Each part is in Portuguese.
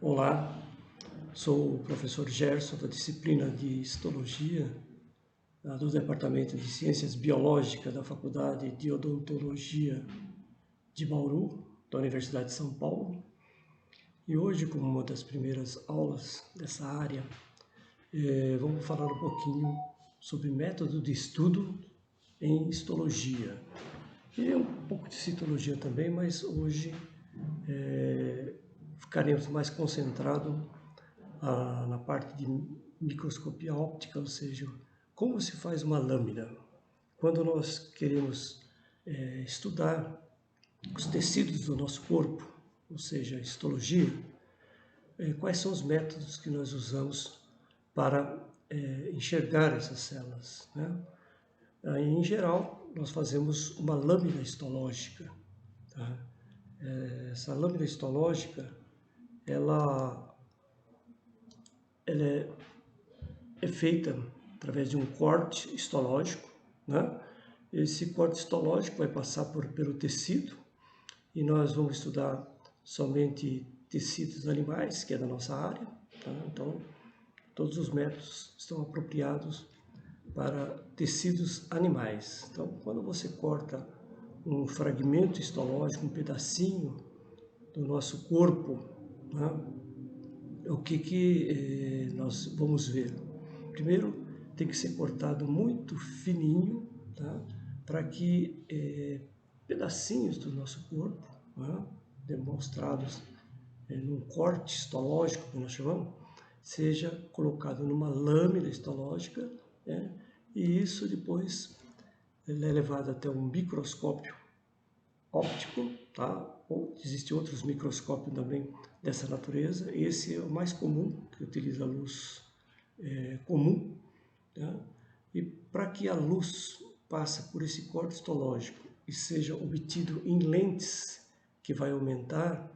Olá, sou o professor Gerson da disciplina de Histologia do Departamento de Ciências Biológicas da Faculdade de Odontologia de Bauru, da Universidade de São Paulo. E hoje, como uma das primeiras aulas dessa área, vamos falar um pouquinho sobre método de estudo em histologia. E um pouco de citologia também, mas hoje ficaremos mais concentrados na parte de microscopia óptica, ou seja, como se faz uma lâmina. Quando nós queremos estudar os tecidos do nosso corpo, ou seja, histologia, quais são os métodos que nós usamos para enxergar essas células, né? Aí, em geral, nós fazemos uma lâmina histológica. Tá? Essa lâmina histológica, ela é feita através de um corte histológico, né? Esse corte histológico vai passar pelo tecido e nós vamos estudar somente tecidos animais, que é da nossa área, tá? Então, todos os métodos estão apropriados para tecidos animais. Então, quando você corta um fragmento histológico, um pedacinho do nosso corpo, né? O que nós vamos ver? Primeiro, tem que ser cortado muito fininho, tá? Para que pedacinhos do nosso corpo, né? Demonstrados num corte histológico, que nós chamamos, seja colocado numa lâmina histológica, né? E isso depois é levado até um microscópio óptico, tá? Ou existem outros microscópios também dessa natureza. Esse é o mais comum, que utiliza a luz comum, tá? E para que a luz passe por esse corte histológico e seja obtido em lentes que vai aumentar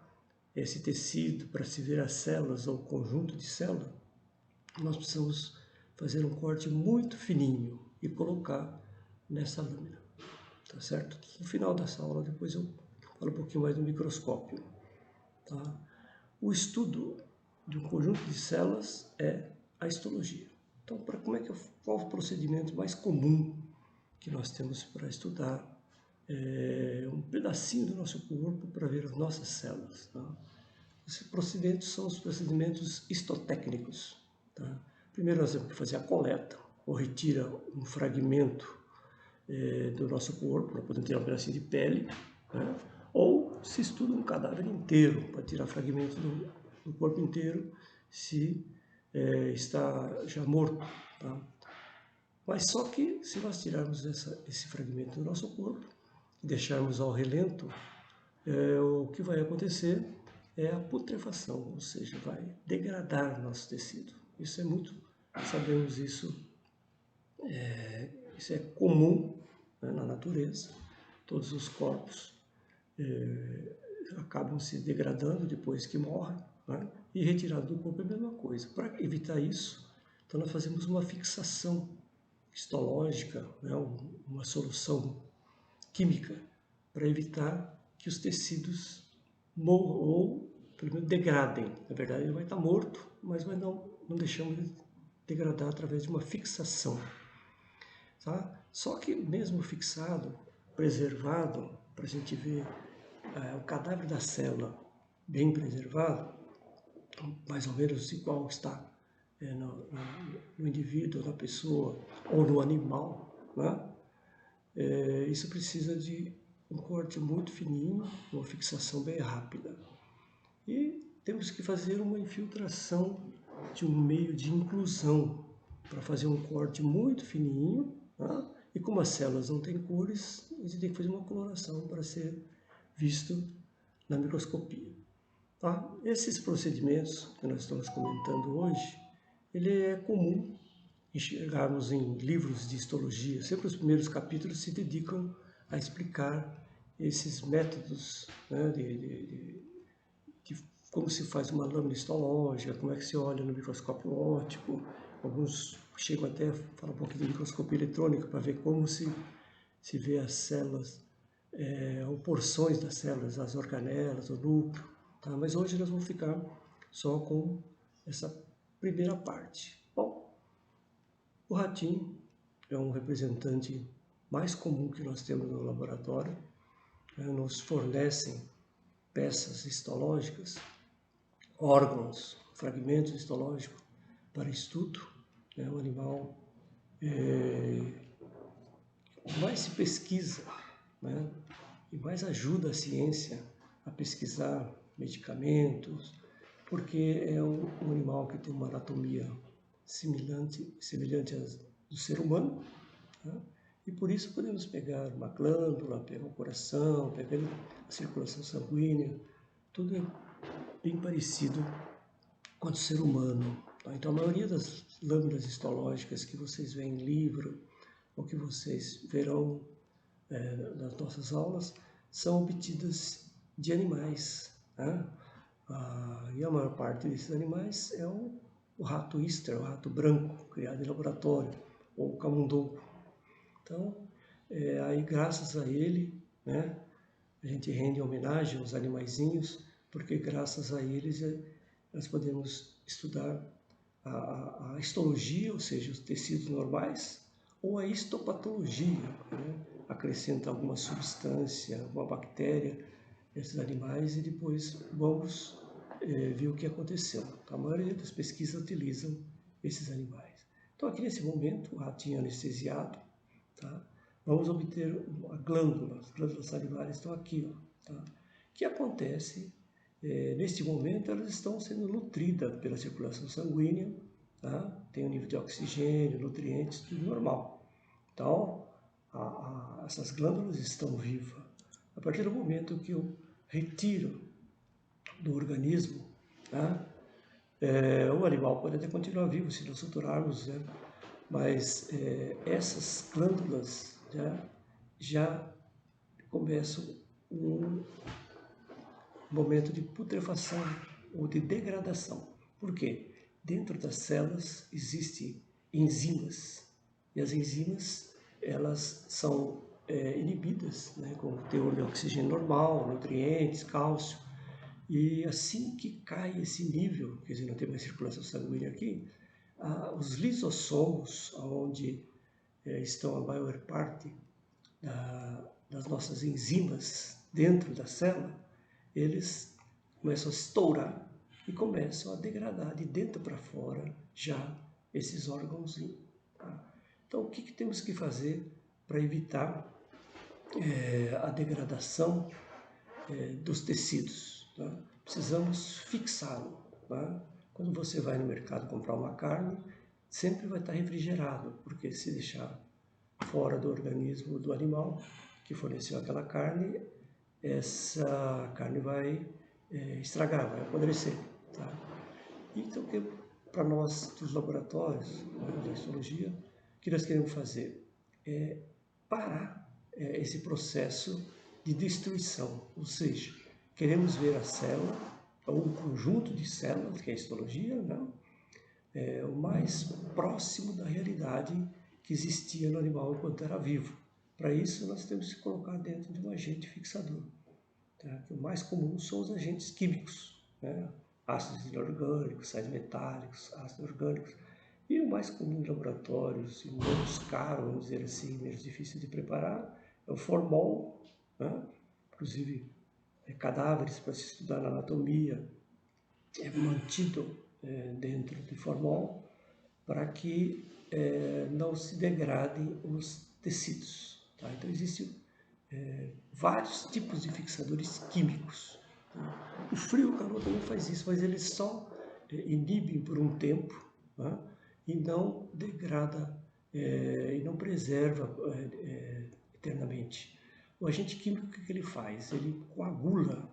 esse tecido para se ver as células ou o conjunto de células, nós precisamos fazer um corte muito fininho e colocar nessa lâmina. Tá certo? No final dessa aula, depois eu falo um pouquinho mais do microscópio. Tá? O estudo de um conjunto de células é a histologia. Então, qual o procedimento mais comum que nós temos para estudar um pedacinho do nosso corpo para ver as nossas células? Tá? Esses procedimentos são os procedimentos histotécnicos. Tá? Primeiro, nós temos que fazer a coleta, ou retira um fragmento do nosso corpo, para poder tirar um pedacinho de pele, né? Ou se estuda um cadáver inteiro, para tirar fragmentos do corpo inteiro, se está já morto. Tá? Mas só que, se nós tirarmos esse fragmento do nosso corpo e deixarmos ao relento, o que vai acontecer é a putrefação, ou seja, vai degradar nosso tecido. Isso é muito, sabemos isso é comum, né, na natureza. Todos os corpos acabam se degradando depois que morrem, né? E retirado do corpo é a mesma coisa. Para evitar isso, então nós fazemos uma fixação histológica, né, uma solução química para evitar que os tecidos morram ou pelo menos degradem. Na verdade, ele vai estar morto, mas não deixamos de degradar através de uma fixação. Tá? Só que mesmo fixado, preservado, para a gente ver o cadáver da célula bem preservado, mais ou menos igual está no indivíduo, na pessoa ou no animal, né? Isso precisa de um corte muito fininho, uma fixação bem rápida. E temos que fazer uma infiltração de um meio de inclusão para fazer um corte muito fininho, tá? E como as células não têm cores, a gente tem que fazer uma coloração para ser visto na microscopia. Tá? Esses procedimentos que nós estamos comentando hoje, ele é comum enxergarmos em livros de histologia. Sempre os primeiros capítulos se dedicam a explicar esses métodos, né, de como se faz uma lâmina histológica, como é que se olha no microscópio óptico. Alguns chegam até a falar um pouquinho de microscopia eletrônica para ver como se vê as células, ou porções das células, as organelas, o núcleo. Tá? Mas hoje nós vamos ficar só com essa primeira parte. Bom, o ratinho é um representante mais comum que nós temos no laboratório, nos fornecem peças histológicas, órgãos, fragmentos histológicos para estudo. É um animal mais se pesquisa, né? E mais ajuda a ciência a pesquisar medicamentos, porque é um animal que tem uma anatomia semelhante à do ser humano, né? E por isso podemos pegar uma glândula, pegar o coração, pegar a circulação sanguínea, tudo é bem parecido com o ser humano. Tá? Então a maioria das lâminas histológicas que vocês veem em livro, ou que vocês verão nas nossas aulas, são obtidas de animais. Né? E a maior parte desses animais é o rato Easter, o rato branco, criado em laboratório, ou o camundongo. Então, aí graças a ele, né, a gente rende homenagem aos animaizinhos, porque graças a eles nós podemos estudar a histologia, ou seja, os tecidos normais, ou a histopatologia, né? Acrescenta alguma substância, alguma bactéria nesses animais e depois vamos ver o que aconteceu. A maioria das pesquisas utilizam esses animais. Então aqui nesse momento, o ratinho anestesiado, tá? Vamos obter a glândula, as glândulas salivares estão aqui, ó, tá? O que acontece? Neste momento elas estão sendo nutridas pela circulação sanguínea, tá? Tem um nível de oxigênio, nutrientes, tudo normal. Então, essas glândulas estão vivas. A partir do momento que eu retiro do organismo, tá? O animal pode até continuar vivo se nós suturarmos, né? Mas essas glândulas já começam um momento de putrefação ou de degradação. Por quê? Dentro das células existem enzimas, e as enzimas elas são inibidas, né, com o teor de oxigênio normal, nutrientes, cálcio, e assim que cai esse nível, quer dizer, não tem mais circulação sanguínea aqui, os lisossomos, onde estão a maior parte das nossas enzimas dentro da célula, eles começam a estourar e começam a degradar de dentro para fora já esses órgãos. Tá? Então, o que temos que fazer para evitar a degradação dos tecidos? Tá? Precisamos fixá-lo. Tá? Quando você vai no mercado comprar uma carne, sempre vai estar refrigerado, porque se deixar fora do organismo do animal que forneceu aquela carne, essa carne vai estragar, vai apodrecer. Tá? Então, para nós dos laboratórios, né, da histologia, o que nós queremos fazer é parar esse processo de destruição, ou seja, queremos ver a célula, ou um conjunto de células, que é a histologia, né, o mais próximo da realidade que existia no animal enquanto era vivo. Para isso, nós temos que colocar dentro de um agente fixador. Tá? O mais comum são os agentes químicos, né? Ácidos inorgânicos, sais metálicos, ácidos orgânicos. E o mais comum em laboratórios, e menos caro, vamos dizer assim, menos difícil de preparar, é o formol, né? Inclusive cadáveres para se estudar na anatomia, é mantido dentro de formol para que não se degradem os tecidos. Tá? Então existem vários tipos de fixadores químicos. Tá? O frio e o calor também faz isso, mas eles só inibem por um tempo, tá? E não degrada e não preserva eternamente. O agente químico, o que ele faz? Ele coagula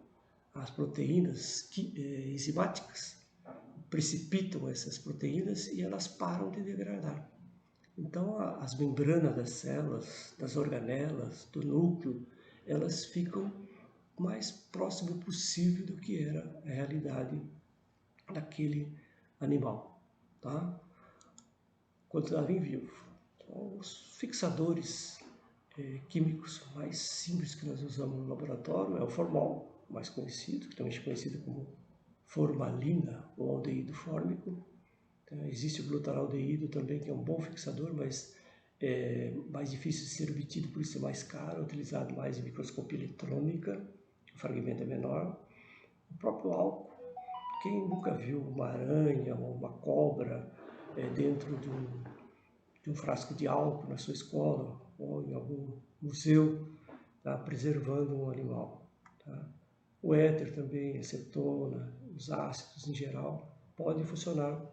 as proteínas enzimáticas, precipitam essas proteínas e elas param de degradar. Então, as membranas das células, das organelas, do núcleo, elas ficam o mais próximo possível do que era a realidade daquele animal, tá? Quando estava em vivo. Então, os fixadores químicos mais simples que nós usamos no laboratório é o formol, mais conhecido, que também é conhecido como formalina ou aldeído fórmico. Existe o glutaraldeído também, que é um bom fixador, mas é mais difícil de ser obtido, por isso é mais caro, utilizado mais em microscopia eletrônica, o fragmento é menor. O próprio álcool, quem nunca viu uma aranha ou uma cobra dentro de um frasco de álcool na sua escola ou em algum museu, tá, preservando um animal. Tá? O éter também, a acetona, os ácidos em geral, podem funcionar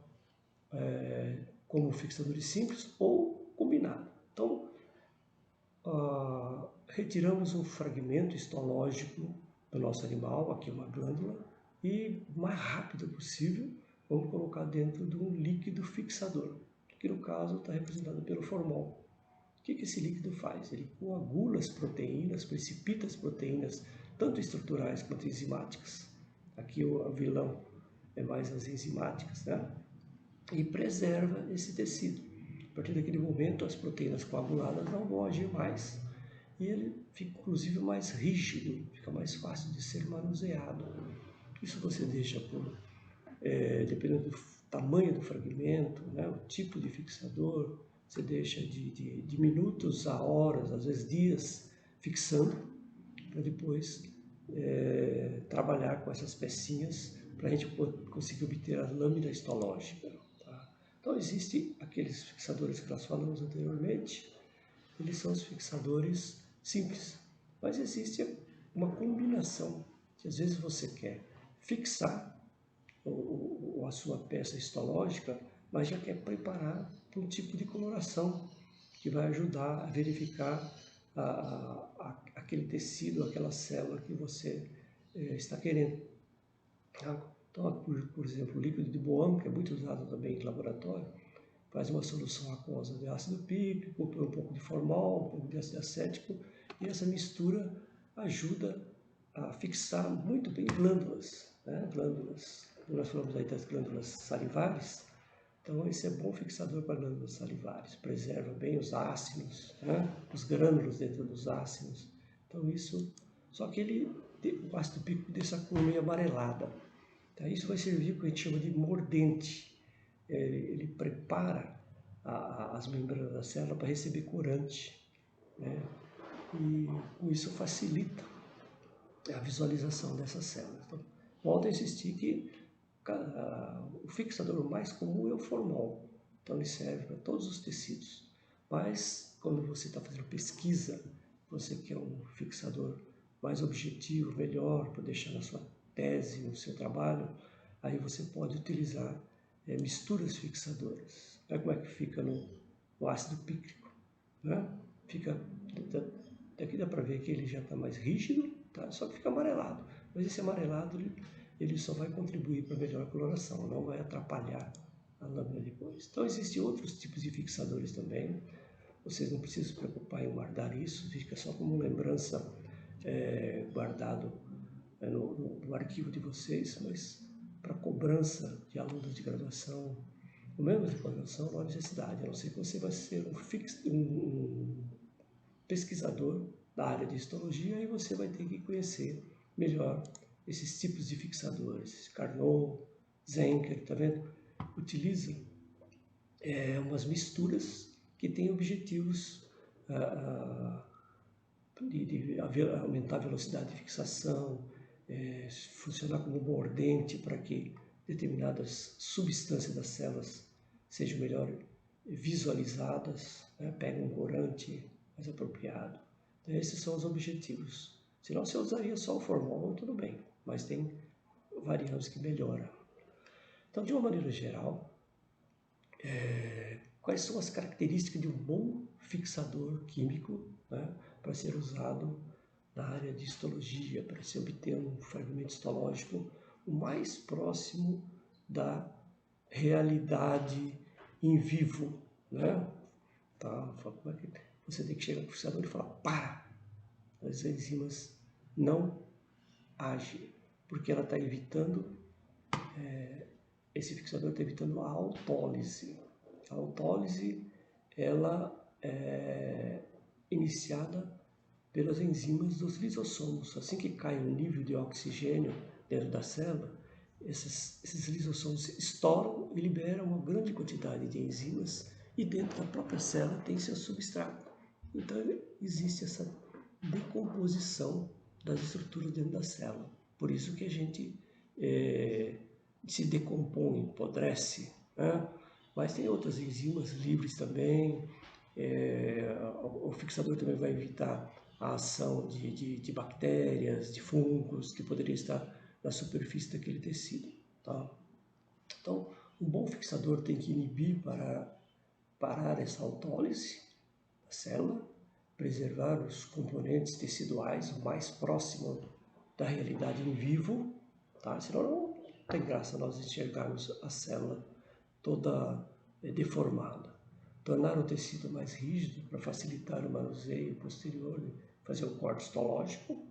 como fixadores simples ou combinado. Então, retiramos um fragmento histológico do nosso animal, aqui uma glândula, e o mais rápido possível vamos colocar dentro de um líquido fixador, que no caso está representado pelo formol. O que esse líquido faz? Ele coagula as proteínas, precipita as proteínas, tanto estruturais quanto enzimáticas. Aqui o vilão é mais as enzimáticas, né? E preserva esse tecido. A partir daquele momento, as proteínas coaguladas não vão agir mais e ele fica inclusive mais rígido, fica mais fácil de ser manuseado. Isso você deixa por, dependendo do tamanho do fragmento, né, o tipo de fixador, você deixa de minutos a horas, às vezes dias, fixando, para depois trabalhar com essas pecinhas para a gente conseguir obter a lâmina histológica. Tá? Então, existem aqueles fixadores que nós falamos anteriormente, eles são os fixadores simples, mas existe uma combinação, que às vezes você quer fixar a sua peça histológica, mas já quer preparar para um tipo de coloração que vai ajudar a verificar aquele tecido, aquela célula que você está querendo. Então, por exemplo, o líquido de Bohn, que é muito usado também em laboratório, faz uma solução aquosa de ácido pícrico, põe um pouco de formol, um pouco de ácido acético, e essa mistura ajuda a fixar muito bem glândulas, né? Glândulas, nós falamos aí das glândulas salivares, então esse é bom fixador para glândulas salivares, preserva bem os ácidos, né? Os grânulos dentro dos ácidos, então isso, só que o ácido pícrico deixa a cor meio amarelada, então isso vai servir para o que a gente chama de mordente. Ele prepara as membranas da célula para receber corante, né? E com isso facilita a visualização dessas células. Então, volto a insistir que o fixador mais comum é o formol, então ele serve para todos os tecidos, mas quando você está fazendo pesquisa, você quer um fixador mais objetivo, melhor, para deixar na sua tese, no seu trabalho, aí você pode utilizar misturas fixadoras. Olha como é que fica no ácido pícrico, né? Daqui dá para ver que ele já está mais rígido, tá? Só que fica amarelado. Mas esse amarelado ele só vai contribuir para a melhor coloração, não vai atrapalhar a lâmina depois. Então existem outros tipos de fixadores também. Vocês não precisam se preocupar em guardar isso, fica só como lembrança guardado no arquivo de vocês, mas para cobrança de alunos de graduação, ou mesmo de pós-graduação, não há necessidade, a não ser que você vai ser um pesquisador da área de histologia e você vai ter que conhecer melhor esses tipos de fixadores. Carnot, Zenker, tá vendo? Utilizam umas misturas que têm objetivos de aumentar a velocidade de fixação, funcionar como mordente para que determinadas substâncias das células sejam melhor visualizadas, né? Pega um corante mais apropriado. Então, esses são os objetivos. Senão você usaria só o formol, tudo bem, mas tem variantes que melhoram. Então, de uma maneira geral, quais são as características de um bom fixador químico, né, para ser usado na área de histologia, para se obter um fragmento histológico o mais próximo da realidade em vivo, né? Tá? Você tem que chegar para o fixador e falar: para! As enzimas não agem, porque ela está evitando, esse fixador está evitando a autólise. A autólise, ela é iniciada pelas enzimas dos lisossomos. Assim que cai o nível de oxigênio dentro da célula, esses lisossomos estouram e liberam uma grande quantidade de enzimas e dentro da própria célula tem seu substrato. Então existe essa decomposição das estruturas dentro da célula. Por isso que a gente se decompõe, apodrece, né? Mas tem outras enzimas livres também. O fixador também vai evitar a ação de bactérias, de fungos que poderiam estar na superfície daquele tecido. Tá? Então, um bom fixador tem que inibir para parar essa autólise da célula, preservar os componentes teciduais o mais próximo da realidade em vivo, tá? Senão não tem graça nós enxergarmos a célula toda deformada. Tornar o tecido mais rígido para facilitar o manuseio posterior, fazer o corte histológico,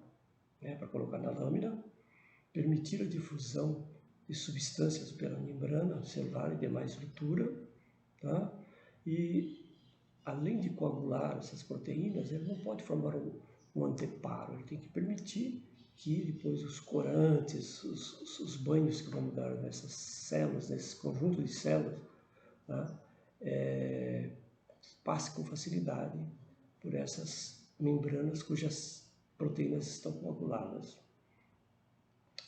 né, para colocar na lâmina, permitir a difusão de substâncias pela membrana celular e demais estrutura, tá? E além de coagular essas proteínas, ele não pode formar um anteparo, ele tem que permitir que depois os corantes, os banhos que vamos dar nessas células, nesse conjunto de células, tá? Passe com facilidade por essas membranas cujas proteínas estão coaguladas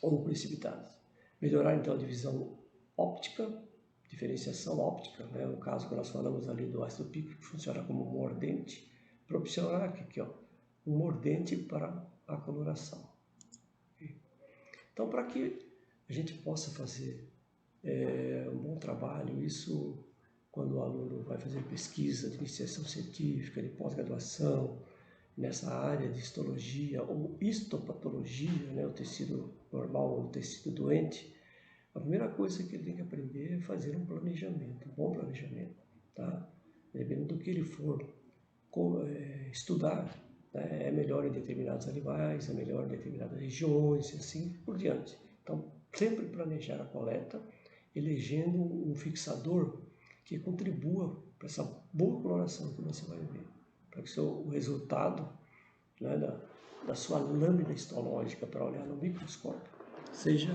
ou precipitadas. Melhorar então a divisão óptica, diferenciação óptica, né? No caso que nós falamos ali do ácido pícrico, que funciona como mordente, proporcionar aqui, ó, um mordente para a coloração. Então, para que a gente possa fazer um bom trabalho, isso quando o aluno vai fazer pesquisa de iniciação científica, de pós-graduação, nessa área de histologia ou histopatologia, né, o tecido normal ou o tecido doente, a primeira coisa que ele tem que aprender é fazer um planejamento, um bom planejamento, tá? Dependendo do que ele for estudar, né, é melhor em determinados animais, é melhor em determinadas regiões, e assim por diante. Então, sempre planejar a coleta, elegendo um fixador que contribua para essa boa coloração que você vai ver, para que o resultado, né, da sua lâmina histológica para olhar no microscópio seja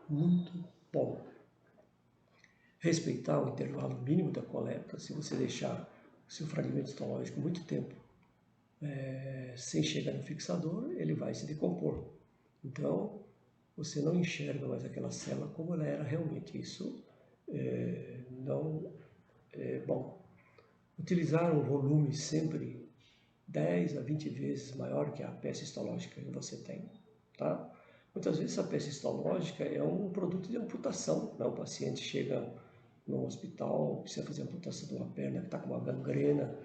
muito bom. Respeitar o intervalo mínimo da coleta. Se você deixar o seu fragmento histológico muito tempo sem chegar no fixador, ele vai se decompor. Então, você não enxerga mais aquela célula como ela era realmente. Isso não é bom. Utilizar um volume sempre 10 a 20 vezes maior que a peça histológica que você tem, tá? Muitas vezes a peça histológica é um produto de amputação, né? O paciente chega no hospital, precisa fazer a amputação de uma perna que está com uma gangrena.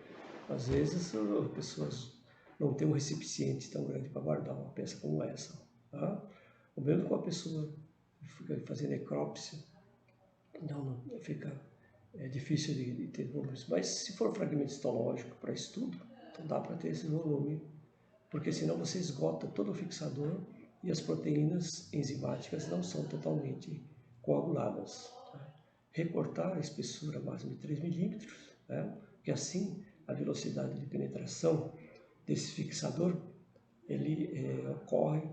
Às vezes as pessoas não têm um recipiente tão grande para guardar uma peça como essa, tá? Ou mesmo com a pessoa fazendo necrópsia, não fica difícil de ter volumes. Mas se for fragmento histológico para estudo, então dá para ter esse volume, porque senão você esgota todo o fixador e as proteínas enzimáticas não são totalmente coaguladas. Tá? Recortar a espessura máxima de 3 milímetros, né? Que assim a velocidade de penetração desse fixador ele ocorre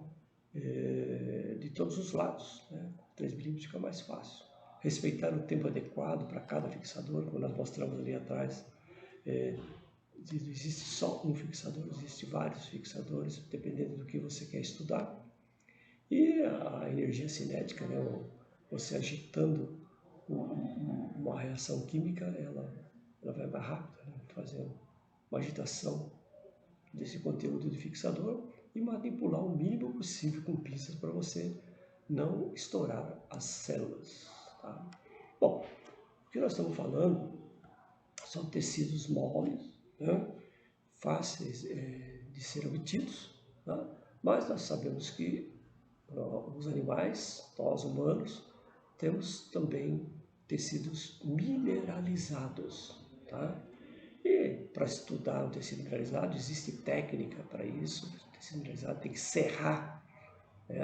de todos os lados, né? 3 milímetros fica mais fácil. Respeitar o tempo adequado para cada fixador, como nós mostramos ali atrás. Não existe só um fixador, existem vários fixadores, dependendo do que você quer estudar. E a energia cinética, né? Você agitando uma reação química, ela vai mais rápido, né? Fazer uma agitação desse conteúdo de fixador e manipular o mínimo possível com pinças para você não estourar as células. Tá? Bom, o que nós estamos falando são tecidos moles, né? Fáceis de ser obtidos, tá? Mas nós sabemos que os animais, nós humanos, temos também tecidos mineralizados, tá? E para estudar o tecido mineralizado, existe técnica para isso. O tecido mineralizado tem que serrar, né,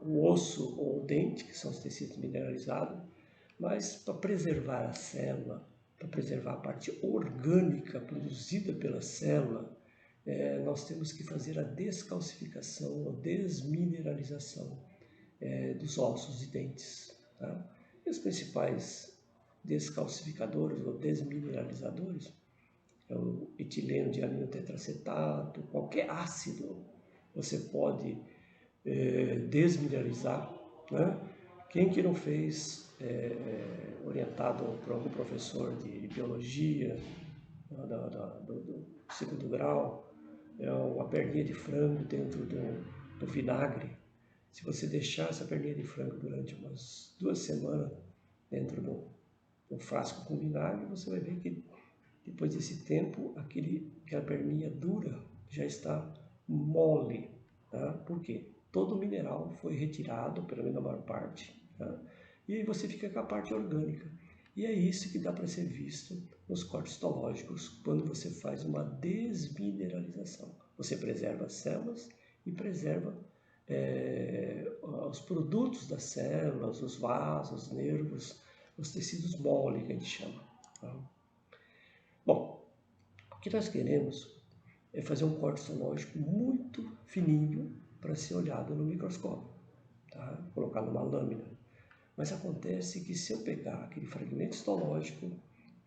o osso ou o dente, que são os tecidos mineralizados, mas para preservar a célula, para preservar a parte orgânica produzida pela célula, nós temos que fazer a descalcificação ou desmineralização dos ossos e dentes. Tá? E os principais descalcificadores ou desmineralizadores é o etileno de amino tetracetato, qualquer ácido você pode desmineralizar, né? Quem que não fez, orientado por algum professor de biologia do segundo grau, uma perninha de frango dentro do vinagre. Se você deixar essa perninha de frango durante umas 2 semanas dentro do frasco com vinagre, você vai ver que depois desse tempo, aquela perninha dura já está mole. Tá? Por quê? Todo o mineral foi retirado, pelo menos a maior parte, tá? E aí você fica com a parte orgânica. E é isso que dá para ser visto nos cortes histológicos, quando você faz uma desmineralização. Você preserva as células e preserva os produtos das células, os vasos, os nervos, os tecidos mole, que a gente chama. Tá? Bom, o que nós queremos é fazer um corte histológico muito fininho para ser olhado no microscópio, tá? Colocar numa lâmina. Mas acontece que se eu pegar aquele fragmento histológico,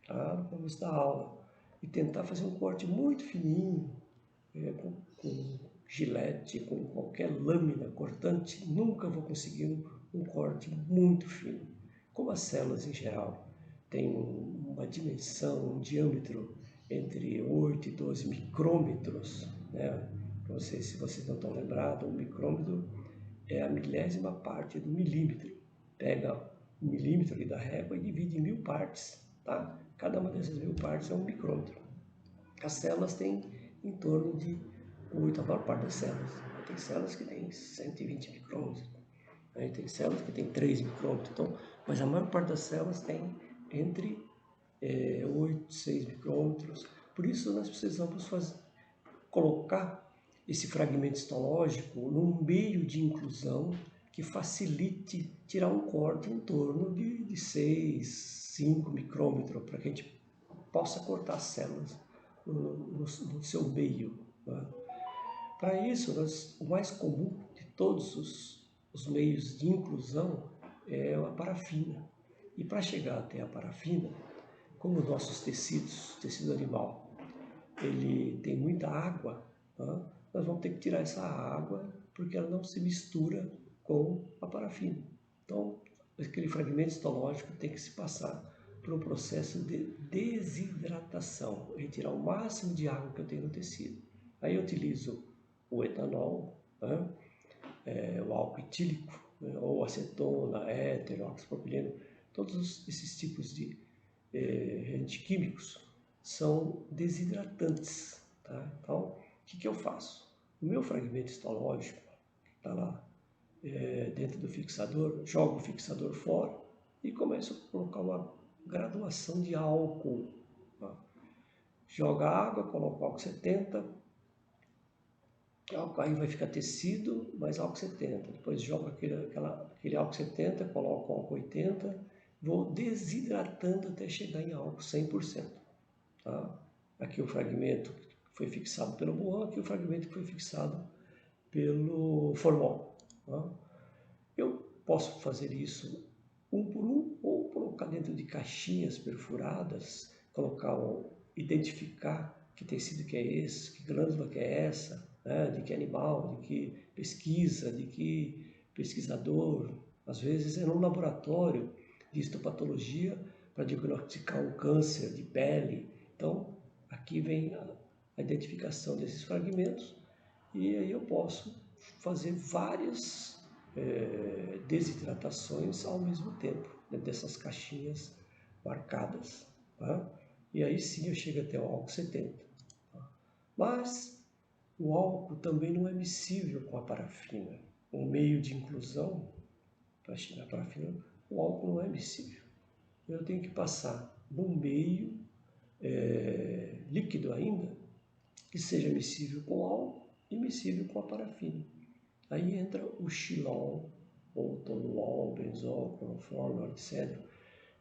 tá, no começo da aula, e tentar fazer um corte muito fininho, com gilete, com qualquer lâmina cortante, nunca vou conseguir um corte muito fino. Como as células em geral têm uma dimensão, um diâmetro entre 8 e 12 micrômetros, né? Se vocês não estão lembrados, o micrômetro é a milésima parte do milímetro. Pega o milímetro ali da régua e divide em 1000 partes, tá? Cada uma dessas 1000 partes é um micrômetro. As células têm em torno de 8, a maior parte das células. Tem células que têm 120 micrômetros, tem células que têm 3 micrômetros, então, mas a maior parte das células tem entre 8, 6 micrômetros. Por isso nós precisamos colocar esse fragmento histológico num meio de inclusão que facilite tirar um corte em torno de 6, 5 micrômetros, para que a gente possa cortar as células no seu meio. Né? Para isso, o mais comum de todos os meios de inclusão é a parafina. E para chegar até a parafina, como nossos tecidos, tecido animal, ele tem muita água, tá? Nós vamos ter que tirar essa água porque ela não se mistura com a parafina. Então, aquele fragmento histológico tem que se passar por um processo de desidratação, retirar o máximo de água que eu tenho no tecido. Aí eu utilizo o etanol, né? O álcool etílico, né? Ou acetona, éter, óxido propileno, todos esses tipos de antiquímicos são desidratantes. Tá? Então, o que eu faço? O meu fragmento histológico, que está lá dentro do fixador, jogo o fixador fora e começo a colocar uma graduação de álcool. Tá? Joga água, coloca álcool 70, aí vai ficar tecido, mais álcool 70. Depois joga aquele álcool 70, coloca álcool 80, vou desidratando até chegar em álcool 100%. Tá? Aqui o fragmento que foi fixado pelo Boan, aqui o fragmento que foi fixado pelo formol. Tá? Eu posso fazer isso um por um ou colocar dentro de caixinhas perfuradas, identificar que tecido que é esse, que glândula que é essa, né? De que animal, de que pesquisa, de que pesquisador. Às vezes é num laboratório de histopatologia para diagnosticar um câncer de pele. Então, aqui vem a identificação desses fragmentos e aí eu posso fazer várias desidratações ao mesmo tempo, dentro dessas caixinhas marcadas. Tá? E aí sim eu chego até o álcool 70. Tá? Mas o álcool também não é miscível com a parafina. Um meio de inclusão para a parafina, o álcool não é miscível. Eu tenho que passar num meio líquido ainda, que seja miscível com álcool e miscível com a parafina. Aí entra o xilol, ou toluol, benzol, cloroformo, etc.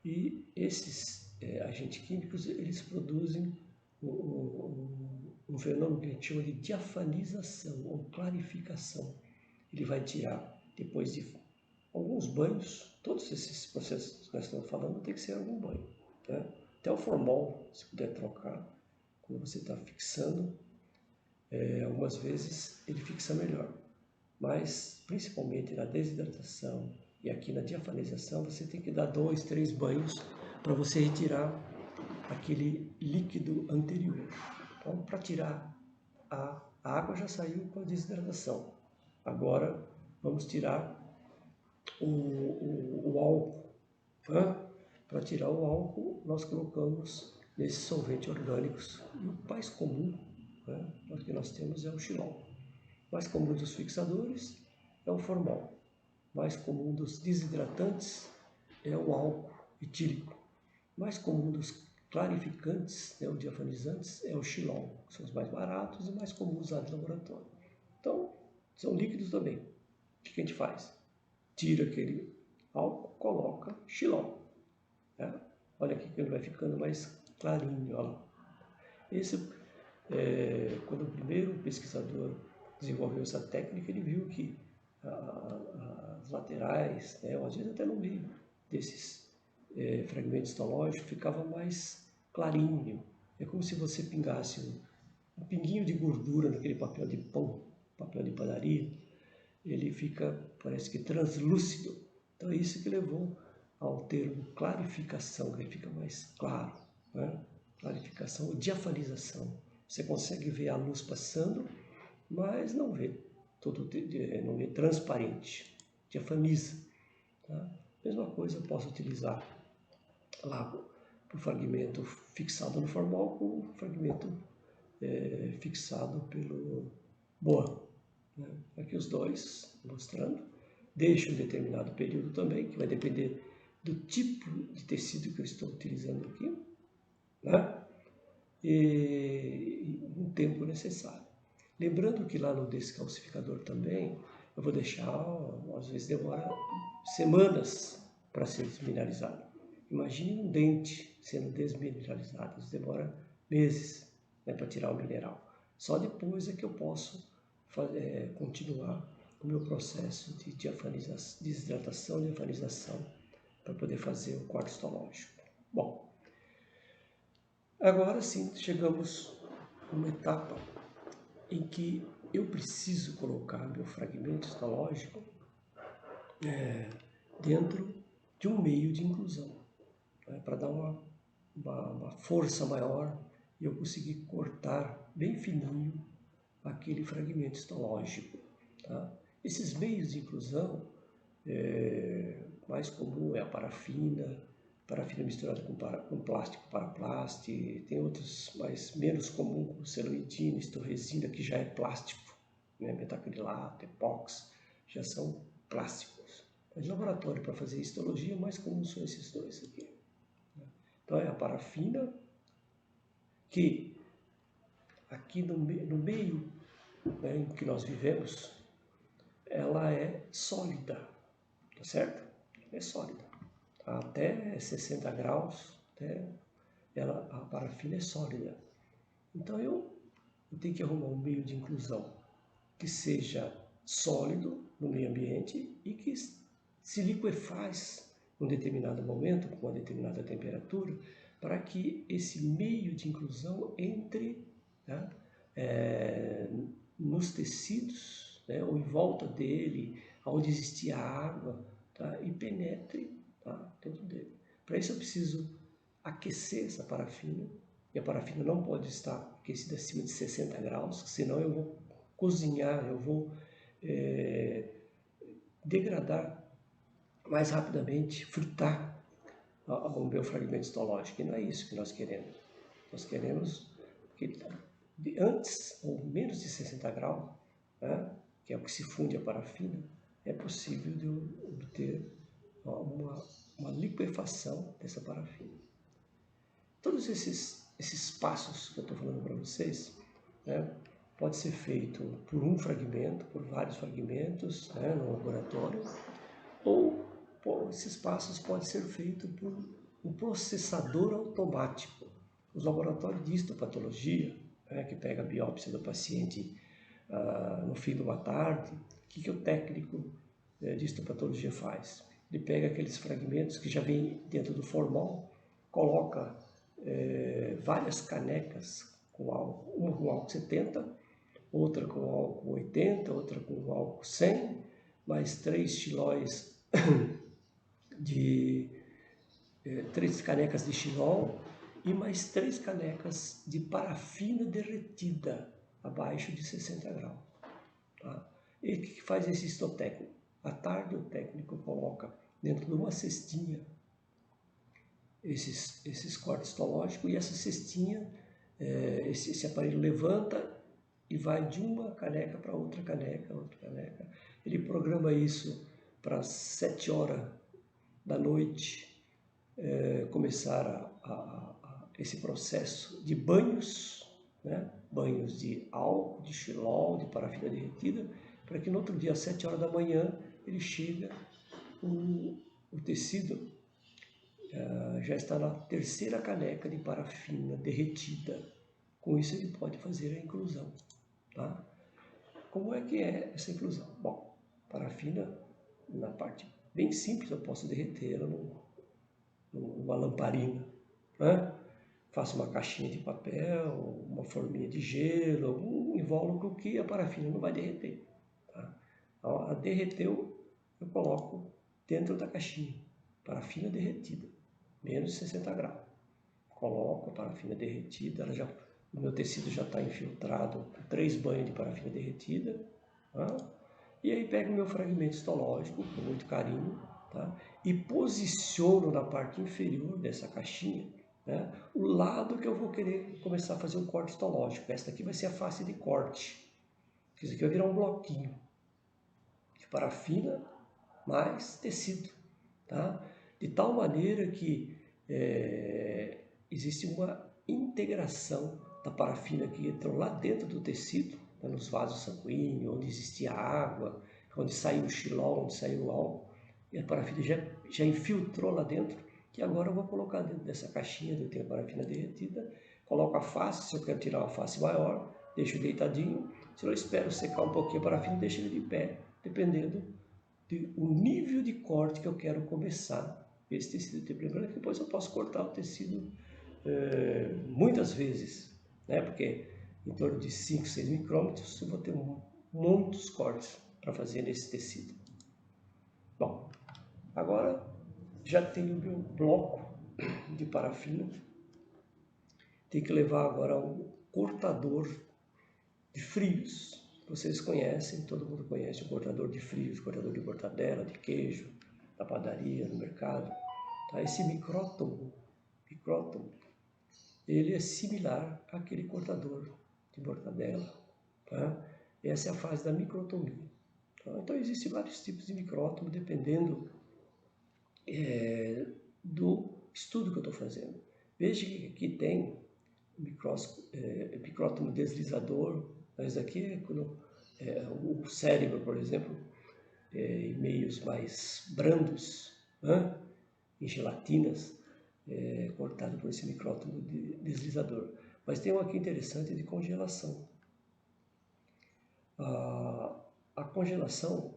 E esses agentes químicos, eles produzem um fenômeno que a gente chama de diafanização ou clarificação. Ele vai tirar, depois de alguns banhos, todos esses processos que nós estamos falando tem que ser algum banho, né? Até o formol, se puder trocar, quando você está fixando, algumas vezes ele fixa melhor, mas principalmente na desidratação e aqui na diafanização, você tem que dar 2, 3 banhos para você retirar aquele líquido anterior. Então, para tirar a água já saiu com a desidratação. Agora vamos tirar o álcool. Para tirar o álcool, nós colocamos nesses solventes orgânicos. E o mais comum, que nós temos é o xilol. O mais comum dos fixadores é o formol. O mais comum dos desidratantes é o álcool etílico. O mais comum dos clarificantes, ou diafanizantes, é o xilol, que são os mais baratos e mais comuns usados no laboratório. Então, são líquidos também. O que a gente faz? Tira aquele álcool, coloca xilol. Olha aqui que ele vai ficando mais clarinho. Olha lá. Esse, quando o primeiro pesquisador desenvolveu essa técnica, ele viu que as laterais, ou às vezes até no meio desses fragmentos histológicos, ficava mais clarinho. É como se você pingasse um pinguinho de gordura naquele papel de pão, papel de padaria, ele fica, parece que translúcido. Então é isso que levou ao termo clarificação, que ele fica mais claro, clarificação ou diafanização. Você consegue ver a luz passando, mas não vê não vê transparente, diafaniza. Mesma coisa eu posso utilizar lá para o fragmento fixado no formol com o fragmento fixado pelo BOA. Aqui os dois mostrando. Deixo um determinado período também, que vai depender do tipo de tecido que eu estou utilizando aqui, e um tempo necessário. Lembrando que lá no descalcificador também, eu vou deixar, às vezes demora semanas para ser desmineralizado. Imagine um dente sendo desmineralizado, isso demora meses para tirar o mineral. Só depois é que eu posso continuar o meu processo de desidratação e diafanização para poder fazer o corte histológico. Bom, agora sim chegamos a uma etapa em que eu preciso colocar meu fragmento histológico dentro de um meio de inclusão, para dar uma força maior e eu conseguir cortar bem fininho aquele fragmento histológico. Esses meios de inclusão, mais comum é a parafina misturada com plástico paraplast, tem outros menos comum, como celuidina, estorresina, que já é plástico, metacrilato, epox, já são plásticos. Mas no laboratório, para fazer histologia, mais comum são esses dois aqui. Então é a parafina, que aqui no meio em que nós vivemos, ela é sólida, tá certo? É sólida. Até 60 graus, a parafina é sólida. Então eu tenho que arrumar um meio de inclusão que seja sólido no meio ambiente e que se liquefaz em um determinado momento, com uma determinada temperatura, para que esse meio de inclusão entre nos tecidos, ou em volta dele, onde existia água, e penetre dentro dele. Para isso eu preciso aquecer essa parafina, e a parafina não pode estar aquecida acima de 60 graus, senão eu vou cozinhar, eu vou degradar mais rapidamente, fritar o meu fragmento histológico, e não é isso que nós queremos. Nós queremos que antes ou menos de 60 graus, que é o que se funde a parafina, é possível de eu obter uma liquefação dessa parafina. Todos esses passos que eu estou falando para vocês, pode ser feito por um fragmento, por vários fragmentos, no laboratório, ou esses passos podem ser feitos por um processador automático. Os laboratórios de histopatologia, que pega a biópsia do paciente no fim de uma tarde, o que o técnico de histopatologia faz. Ele pega aqueles fragmentos que já vem dentro do formol, coloca várias canecas com álcool, uma com álcool 70, outra com álcool 80, outra com álcool 100, mais 3 xilóis de 3 canecas de xilol e mais 3 canecas de parafina derretida abaixo de 60 graus. Tá? E o que faz esse histotécnico? À tarde o técnico coloca dentro de uma cestinha esses cortes histológicos, e essa cestinha, esse aparelho levanta e vai de uma caneca para outra caneca. Ele programa isso para 7 horas da noite começar esse processo de banhos, né? Banhos de álcool, de xilol, de parafina derretida, para que no outro dia, às 7 horas da manhã, ele chega, o tecido já está na 3ª caneca de parafina derretida. Com isso ele pode fazer a inclusão. Tá? Como é que é essa inclusão? Bom, parafina, na parte bem simples, eu posso derreter ela numa lamparina, né? Faço uma caixinha de papel, uma forminha de gelo, um invólucro que a parafina não vai derreter. Tá? Então, a derreteu, eu coloco dentro da caixinha, parafina derretida, menos 60 graus. Coloco a parafina derretida, o meu tecido já está infiltrado com 3 banhos de parafina derretida. Tá? E aí pego o meu fragmento histológico com muito carinho, tá? E posiciono na parte inferior dessa caixinha, né, o lado que eu vou querer começar a fazer o corte histológico. Esta aqui vai ser a face de corte. Isso aqui vai virar um bloquinho de parafina mais tecido. Tá? De tal maneira que existe uma integração da parafina que entrou lá dentro do tecido, né, nos vasos sanguíneos, onde existia água, onde saiu o xilol, onde saiu o álcool, e a parafina já infiltrou lá dentro, que agora eu vou colocar dentro dessa caixinha onde eu tenho a parafina derretida, coloco a face, se eu quero tirar uma face maior, deixo deitadinho, se eu espero secar um pouquinho a parafina, deixo ele de pé, dependendo do nível de corte que eu quero começar esse tecido. Lembrando que depois eu posso cortar o tecido muitas vezes, né? Porque em torno de 5, 6 micrômetros eu vou ter muitos cortes para fazer nesse tecido. Bom, agora já tenho o meu bloco de parafina, tem que levar agora um cortador de frios. Vocês conhecem, todo mundo conhece o cortador de frios, cortador de mortadela, de queijo, na padaria, no mercado. Tá? Esse micrótomo, ele é similar àquele cortador de mortadela. Tá? Essa é a fase da microtomia. Tá? Então existem vários tipos de micrótomo, dependendo do estudo que eu estou fazendo. Veja que aqui tem micrótomo deslizador, mas aqui é quando o cérebro, por exemplo, em meios mais brandos, né, em gelatinas, cortado por esse micrótomo deslizador. Mas tem um aqui interessante de congelação. A congelação,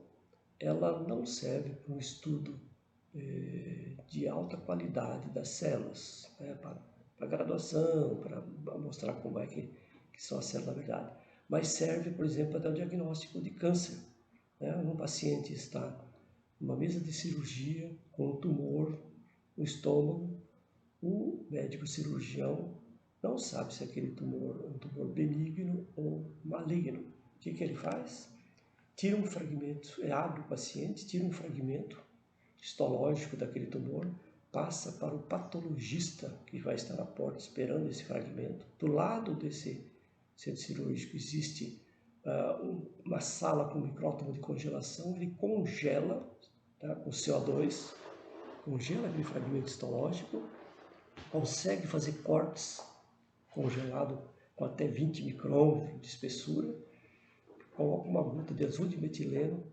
ela não serve para um estudo de alta qualidade das células, né, para graduação, para mostrar como é que são as células na verdade. Mas serve, por exemplo, para dar o diagnóstico de câncer. Né? Um paciente está numa mesa de cirurgia com um tumor no estômago, o médico cirurgião não sabe se aquele tumor é um tumor benigno ou maligno. O que ele faz? Tira um fragmento, abre o paciente, tira um fragmento histológico daquele tumor, passa para o patologista que vai estar na porta esperando esse fragmento. Do lado desse centro cirúrgico existe uma sala com micrótomo de congelação, ele congela, tá, com CO2, congela aquele fragmento histológico, consegue fazer cortes congelado com até 20 micrômetros de espessura, coloca uma gota de azul de metileno,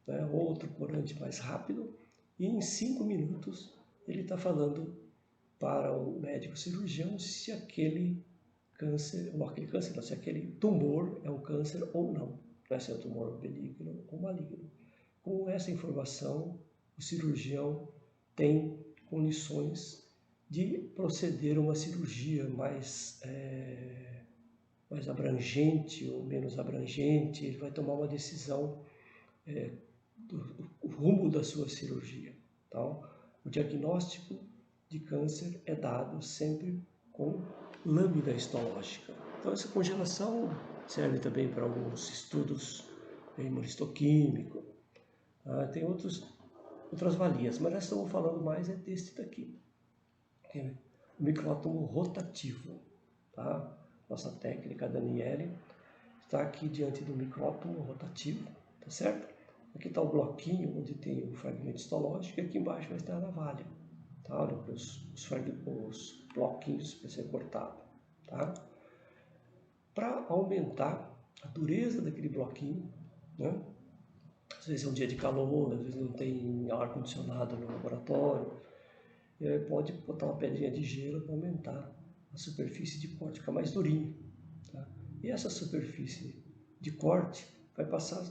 né, outro corante mais rápido, e em 5 minutos ele está falando para o médico cirurgião se aquele câncer, ou aquele câncer, não, se aquele tumor é um câncer ou não, né, se é um tumor benigno ou maligno. com essa informação, o cirurgião tem condições de proceder a uma cirurgia mais abrangente ou menos abrangente. Ele vai tomar uma decisão do rumo da sua cirurgia. Então, o diagnóstico de câncer é dado sempre com lâmina histológica. Então, essa congelação serve também para alguns estudos imunistoquímico. Tem outras valias, mas nós estamos falando mais desse daqui, que é o micrótomo rotativo. Tá? Nossa técnica Daniele está aqui diante do micrótomo rotativo, tá certo? Aqui está o bloquinho onde tem o fragmento histológico e aqui embaixo vai estar a navalha. Tá? Olha para os bloquinhos para ser cortado. Tá? Para aumentar a dureza daquele bloquinho, né? Às vezes é um dia de calor, às vezes não tem ar-condicionado no laboratório, e aí pode botar uma pedrinha de gelo para aumentar a superfície de corte, ficar mais durinho. Tá? E essa superfície de corte vai passar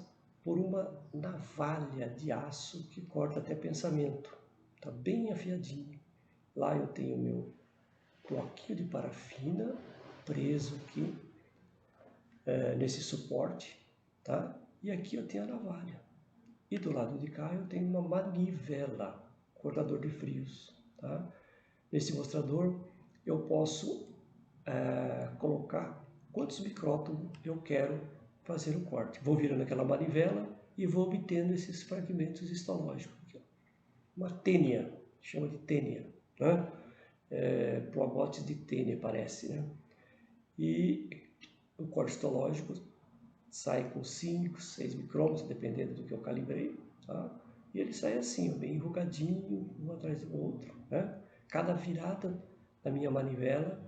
por uma navalha de aço que corta até pensamento. Está bem afiadinho. Lá eu tenho meu bloquinho de parafina preso aqui nesse suporte, tá? E aqui eu tenho a navalha. E do lado de cá eu tenho uma manivela, cortador de frios. Tá? Nesse mostrador eu posso colocar quantos micrótomos eu quero fazer o corte. Vou virando aquela manivela e vou obtendo esses fragmentos histológicos. Aqui, ó. Uma tênia, chama de tênia. Né? Plogotes de tênia parece. Né? E o corte histológico sai com 5, 6 micrômetros, dependendo do que eu calibrei, tá? E ele sai assim, bem enrugadinho, um atrás do outro, né? Cada virada da minha manivela,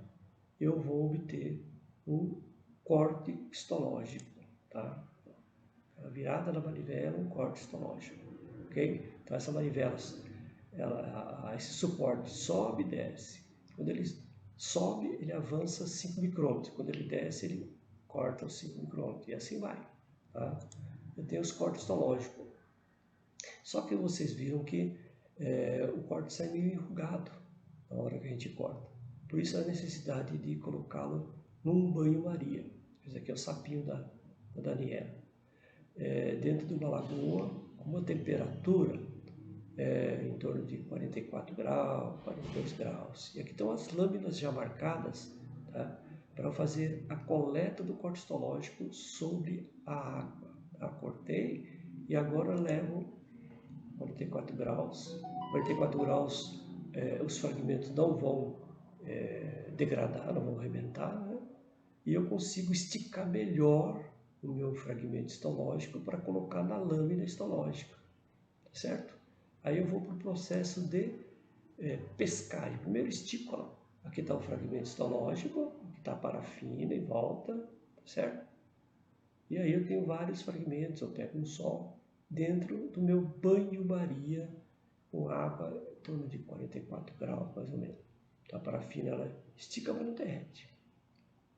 eu vou obter um corte histológico, tá? Cada virada da manivela, um corte histológico, ok? Então essa manivela, esse suporte sobe e desce. Quando ele sobe, ele avança 5 micrômetros. Quando ele desce, ele corta os 5 micrômetros e assim vai. Tá? Eu tenho os cortes histológicos. Só que vocês viram que o corte sai meio enrugado na hora que a gente corta. Por isso a necessidade de colocá-lo num banho-maria. Esse aqui é o sapinho da Daniela. Dentro de uma lagoa, com uma temperatura em torno de 44 graus, 42 graus. E aqui estão as lâminas já marcadas, tá? Para fazer a coleta do corte histológico sobre a água. Cortei e agora levo 44 graus. 44 graus, os fragmentos não vão degradar, não vão arrebentar, né? E eu consigo esticar melhor o meu fragmento histológico para colocar na lâmina histológica, certo? Aí eu vou para o processo de pescagem. Primeiro estico, ó. Aqui está o fragmento histológico, aqui está a parafina em volta, certo? E aí eu tenho vários fragmentos, eu pego um só, dentro do meu banho-maria, com água em torno de 44 graus, mais ou menos. Então a parafina, ela estica, mas não derrete.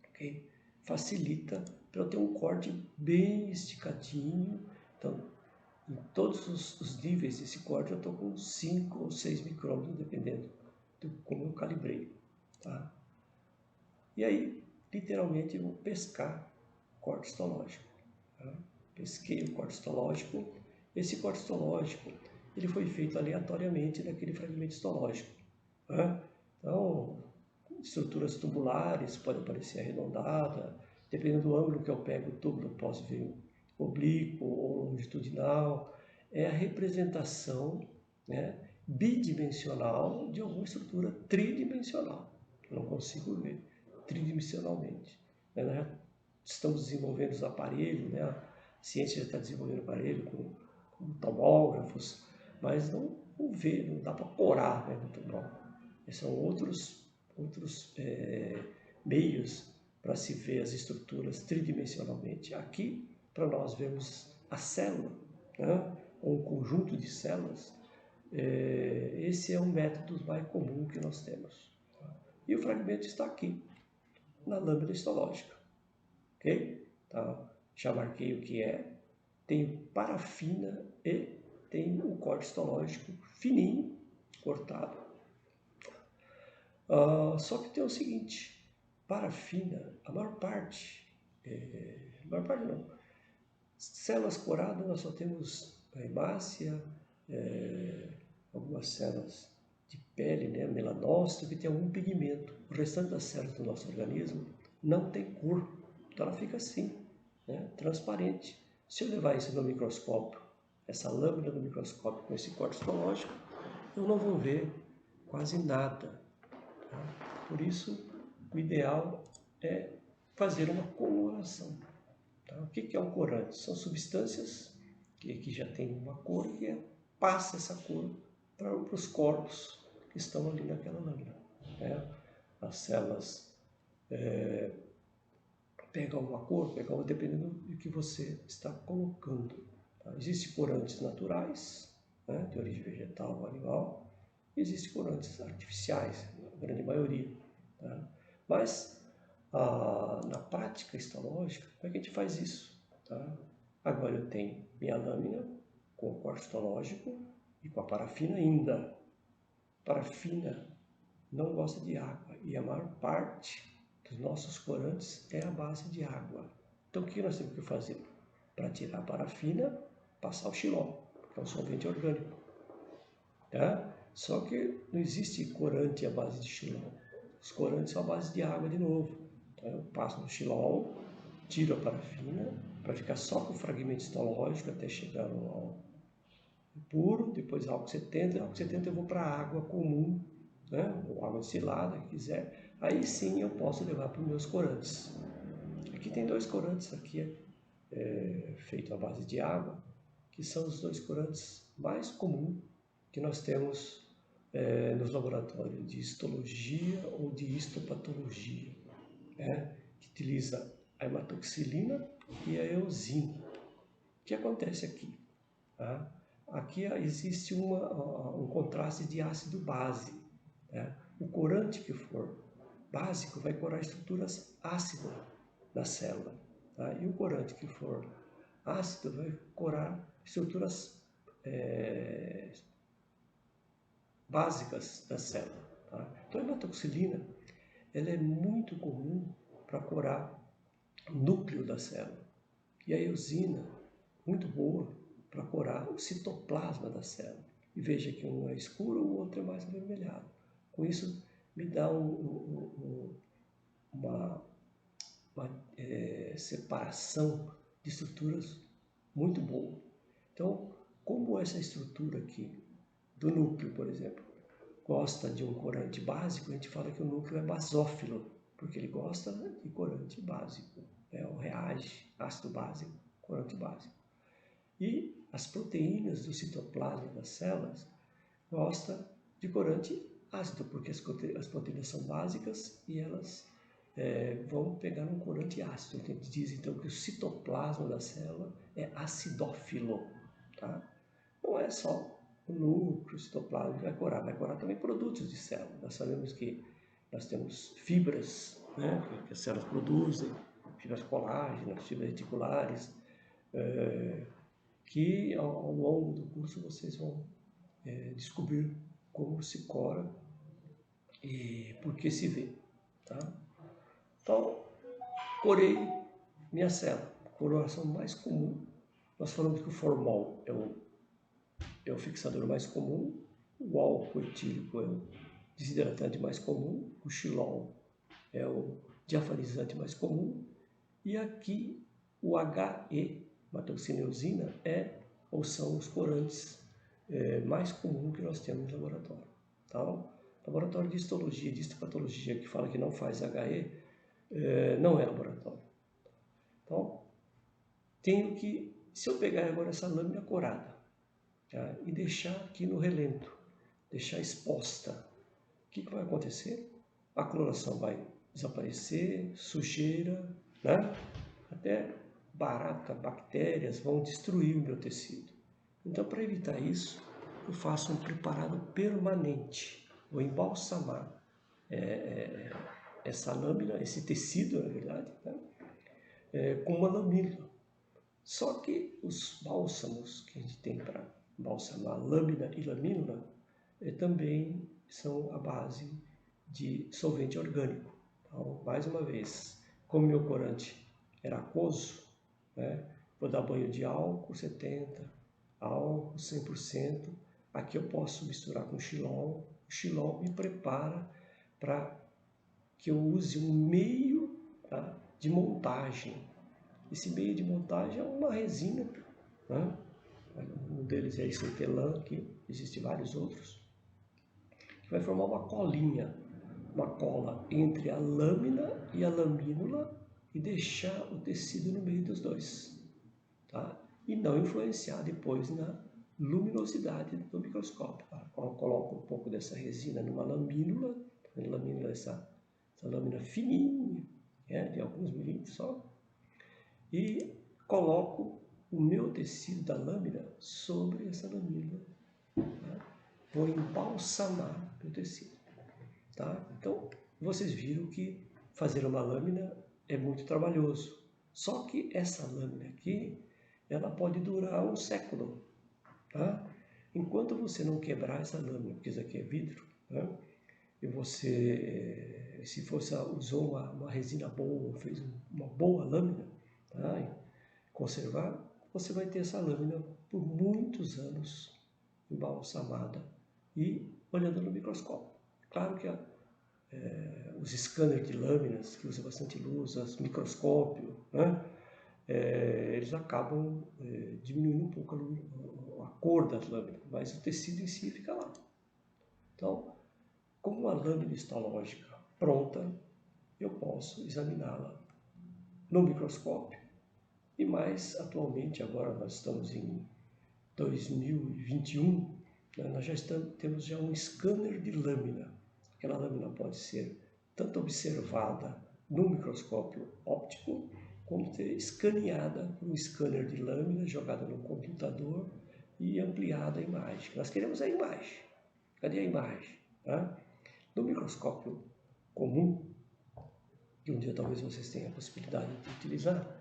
Ok? Facilita para eu ter um corte bem esticadinho. Então, em todos os níveis desse corte eu estou com 5 ou 6 micrômetros, dependendo de como eu calibrei. Tá? E aí, literalmente, eu vou pescar o corte histológico. Tá? Pesquei o corte histológico. Esse corte histológico, ele foi feito aleatoriamente daquele fragmento histológico. Tá? Então, estruturas tubulares podem parecer arredondada, dependendo do ângulo que eu pego o tubo, eu posso ver oblíquo ou longitudinal. É a representação, né, bidimensional de alguma estrutura tridimensional. Eu não consigo ver tridimensionalmente. Nós já estamos desenvolvendo os aparelhos, né? A ciência já está desenvolvendo aparelho com tomógrafos, mas não vê, não dá para corar, né, no tomógrafo. São outros meios para se ver as estruturas tridimensionalmente. Aqui, para nós vermos a célula, né, ou um conjunto de células, esse é um método mais comum que nós temos. E o fragmento está aqui, na lâmina histológica. Ok? Tá? Já marquei o que é. Tenho parafina e tem o corte histológico fininho, cortado. Só que tem o seguinte, parafina, a maior parte não, células coradas nós só temos a hemácia, algumas células de pele, né, melanócito, que tem algum pigmento. O restante das células do nosso organismo não tem cor, então ela fica assim, né, transparente. Se eu levar isso no microscópio, essa lâmina do microscópio com esse corte histológico, eu não vou ver quase nada. Tá? Por isso, o ideal é fazer uma coloração. Tá? O que é um corante? São substâncias que já têm uma cor e passa essa cor para os corpos que estão ali naquela lâmina. Né? As células pegam uma cor, pegam outra, dependendo do que você está colocando. Tá? Existem corantes naturais, né, de origem vegetal ou animal, e existem corantes artificiais, a grande maioria. Tá? Mas, na prática histológica, como é que a gente faz isso? Tá? Agora eu tenho minha lâmina com o corte histológico e com a parafina ainda. Parafina não gosta de água e a maior parte dos nossos corantes é a base de água. Então o que nós temos que fazer? Para tirar a parafina, passar o xilol, que é um solvente orgânico. Tá? Só que não existe corante à base de xilol. Os corantes são à base de água de novo. Então eu passo no xilol, tiro a parafina, para ficar só com o fragmento histológico até chegar no álcool puro, depois álcool 70. Álcool 70 eu vou para a água comum, né? Ou água destilada, que quiser. Aí sim eu posso levar para os meus corantes. Aqui tem 2 corantes, aqui feito à base de água, que são os 2 corantes mais comuns que nós temos nos laboratórios de histologia ou de histopatologia, né? Que utiliza a hematoxilina e a eosina. O que acontece aqui? Tá? Aqui existe um contraste de ácido-base. Né? O corante que for básico vai corar estruturas ácidas da célula. Tá? E o corante que for ácido vai corar estruturas básicas da célula. Tá? Então a hematoxilina ela é muito comum para corar o núcleo da célula. E a eosina, muito boa para corar o citoplasma da célula. E veja que um é escuro, o outro é mais avermelhado. Com isso, me dá uma separação de estruturas muito boa. Então, como essa estrutura aqui, do núcleo, por exemplo, gosta de um corante básico, a gente fala que o núcleo é basófilo, porque ele gosta de corante básico. O reage, ácido básico, corante básico. E as proteínas do citoplasma das células gostam de corante ácido, porque as proteínas são básicas e elas vão pegar um corante ácido. A gente diz então que o citoplasma da célula é acidófilo. Tá? Não é só o núcleo, o citoplasma que vai corar também produtos de célula. Nós sabemos que nós temos fibras, né, que as células produzem, fibras colágenas, fibras reticulares, que ao longo do curso vocês vão descobrir como se cora e por que se vê. Tá? Então, corei minha célula. Coloração mais comum, nós falamos que o formol é o fixador mais comum, o álcool etílico é o desidratante mais comum, o xilol é o diafarizante mais comum, e aqui o HE, hematoxina e eosina, ou são os corantes mais comuns que nós temos no laboratório. Tá? Laboratório de histologia, de histopatologia, que fala que não faz HE, não é laboratório. Então, tenho que, se eu pegar agora essa lâmina corada, tá, e deixar aqui no relento, deixar exposta, o que vai acontecer? A coloração vai desaparecer, sujeira, né? Até barata, bactérias vão destruir o meu tecido. Então, para evitar isso, eu faço um preparado permanente. Vou embalsamar essa lâmina, esse tecido, na verdade, né? Com uma lamina. Só que os bálsamos que a gente tem para embalsamar lâmina e lamínula, também são a base de solvente orgânico. Então, mais uma vez, como meu corante era aquoso, né, vou dar banho de álcool 70%, álcool 100%. Aqui eu posso misturar com xilol. O xilol me prepara para que eu use um meio, tá, de montagem. Esse meio de montagem é uma resina, né? Um deles é esse hortelã, que existem vários outros, que vai formar uma colinha, uma cola entre a lâmina e a lamínula e deixar o tecido no meio dos dois, tá? E não influenciar depois na luminosidade do microscópio. Tá? Eu coloco um pouco dessa resina numa lamínula, essa lâmina fininha, de alguns milímetros só, e coloco o meu tecido da lâmina sobre essa lamínula. Tá? Vou embalsamar o tecido. Tá? Então, vocês viram que fazer uma lâmina é muito trabalhoso. Só que essa lâmina aqui, ela pode durar um século. Tá? Enquanto você não quebrar essa lâmina, porque isso aqui é vidro, né? E você, se você usou uma resina boa, fez uma boa lâmina, tá? Conservar, você vai ter essa lâmina por muitos anos embalsamada e olhando no microscópio. Claro que os scanners de lâminas, que usam bastante luz, os microscópios, né? Eles acabam diminuindo um pouco a cor das lâminas, mas o tecido em si fica lá. Então, com uma lâmina histológica pronta, eu posso examiná-la no microscópio. E mais atualmente, agora nós estamos em 2021, né, nós temos já um scanner de lâmina. Aquela lâmina pode ser tanto observada no microscópio óptico, como ser escaneada por um scanner de lâmina, jogada no computador e ampliada a imagem. Nós queremos a imagem. Cadê a imagem? Tá? No microscópio comum, que um dia talvez vocês tenham a possibilidade de utilizar,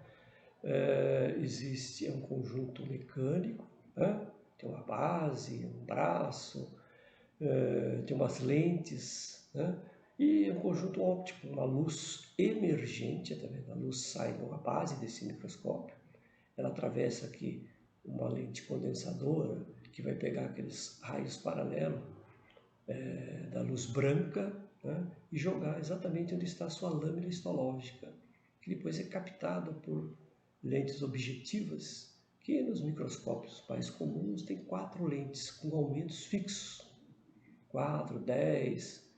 existe um conjunto mecânico, né? Tem uma base, um braço, tem umas lentes, né? E um conjunto óptico, uma luz emergente, tá vendo? A luz sai de uma base desse microscópio, ela atravessa aqui uma lente condensadora que vai pegar aqueles raios paralelos da luz branca, né? E jogar exatamente onde está a sua lâmina histológica, que depois é captado por lentes objetivas, que nos microscópios mais comuns tem 4 lentes com aumentos fixos, 4, 10,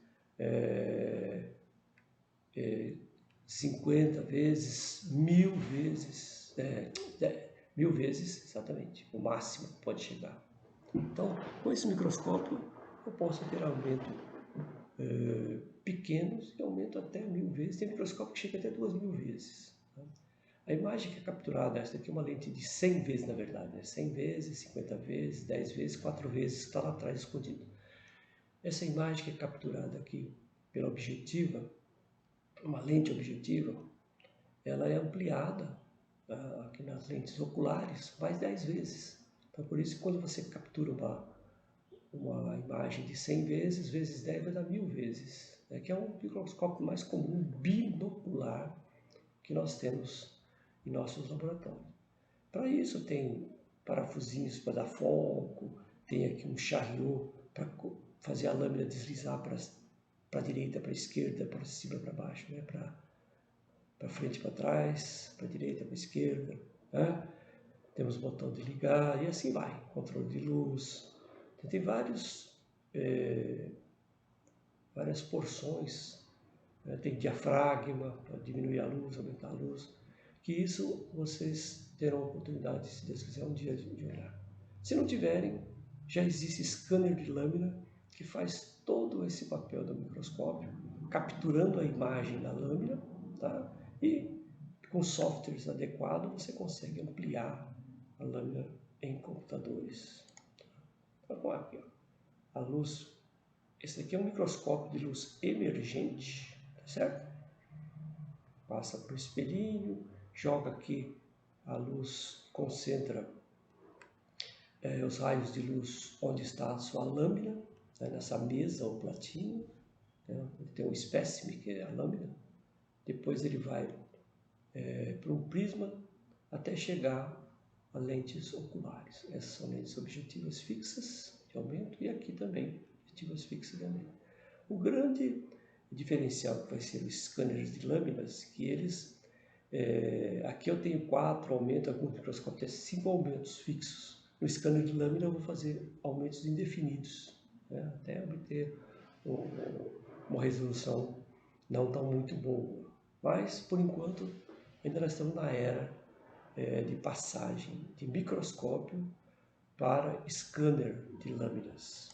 50 vezes, 1000 vezes, 1000 vezes, exatamente, o máximo que pode chegar. Então, com esse microscópio, eu posso ter aumento pequenos e aumento até 1000 vezes. Tem microscópio que chega até 2000 vezes. Tá? A imagem que é capturada, essa aqui é uma lente de 100 vezes, na verdade, né? 100 vezes, 50 vezes, 10 vezes, 4 vezes, está lá atrás escondido. Essa imagem que é capturada aqui pela objetiva, uma lente objetiva, ela é ampliada aqui nas lentes oculares mais 10 vezes. Então, por isso, quando você captura uma imagem de 100 vezes, vezes 10 vai dar 1000 vezes, né? Que é um microscópio mais comum, binocular, que nós temos em nossos laboratórios. Para isso tem parafusinhos para dar foco, tem aqui um chariot para fazer a lâmina deslizar para a direita, para a esquerda, para cima, para baixo, né? Para frente, para trás, para a direita, para a esquerda, né? Temos o botão de ligar e assim vai, controle de luz. Então, tem várias porções, né? Tem diafragma para diminuir a luz, aumentar a luz, que isso vocês terão a oportunidade, se Deus quiser, um dia de olhar. Se não tiverem, já existe scanner de lâmina que faz todo esse papel do microscópio, capturando a imagem da lâmina, tá? E com softwares adequados você consegue ampliar a lâmina em computadores. Então, aqui, ó, a luz. Esse aqui é um microscópio de luz emergente, tá certo? Passa para o espelhinho, joga aqui a luz, concentra os raios de luz onde está a sua lâmina, né, nessa mesa ou platina, né, tem um espécime que é a lâmina, depois ele vai para um prisma até chegar a lentes oculares. Essas são lentes objetivas fixas de aumento e aqui também objetivas fixas de aumento. O grande diferencial que vai ser os scanners de lâminas, que eles, aqui eu tenho 4 aumentos, alguns microscópios, 5 aumentos fixos. No scanner de lâmina eu vou fazer aumentos indefinidos, né, até obter uma resolução não tão muito boa. Mas, por enquanto, ainda nós estamos na era de passagem de microscópio para scanner de lâminas.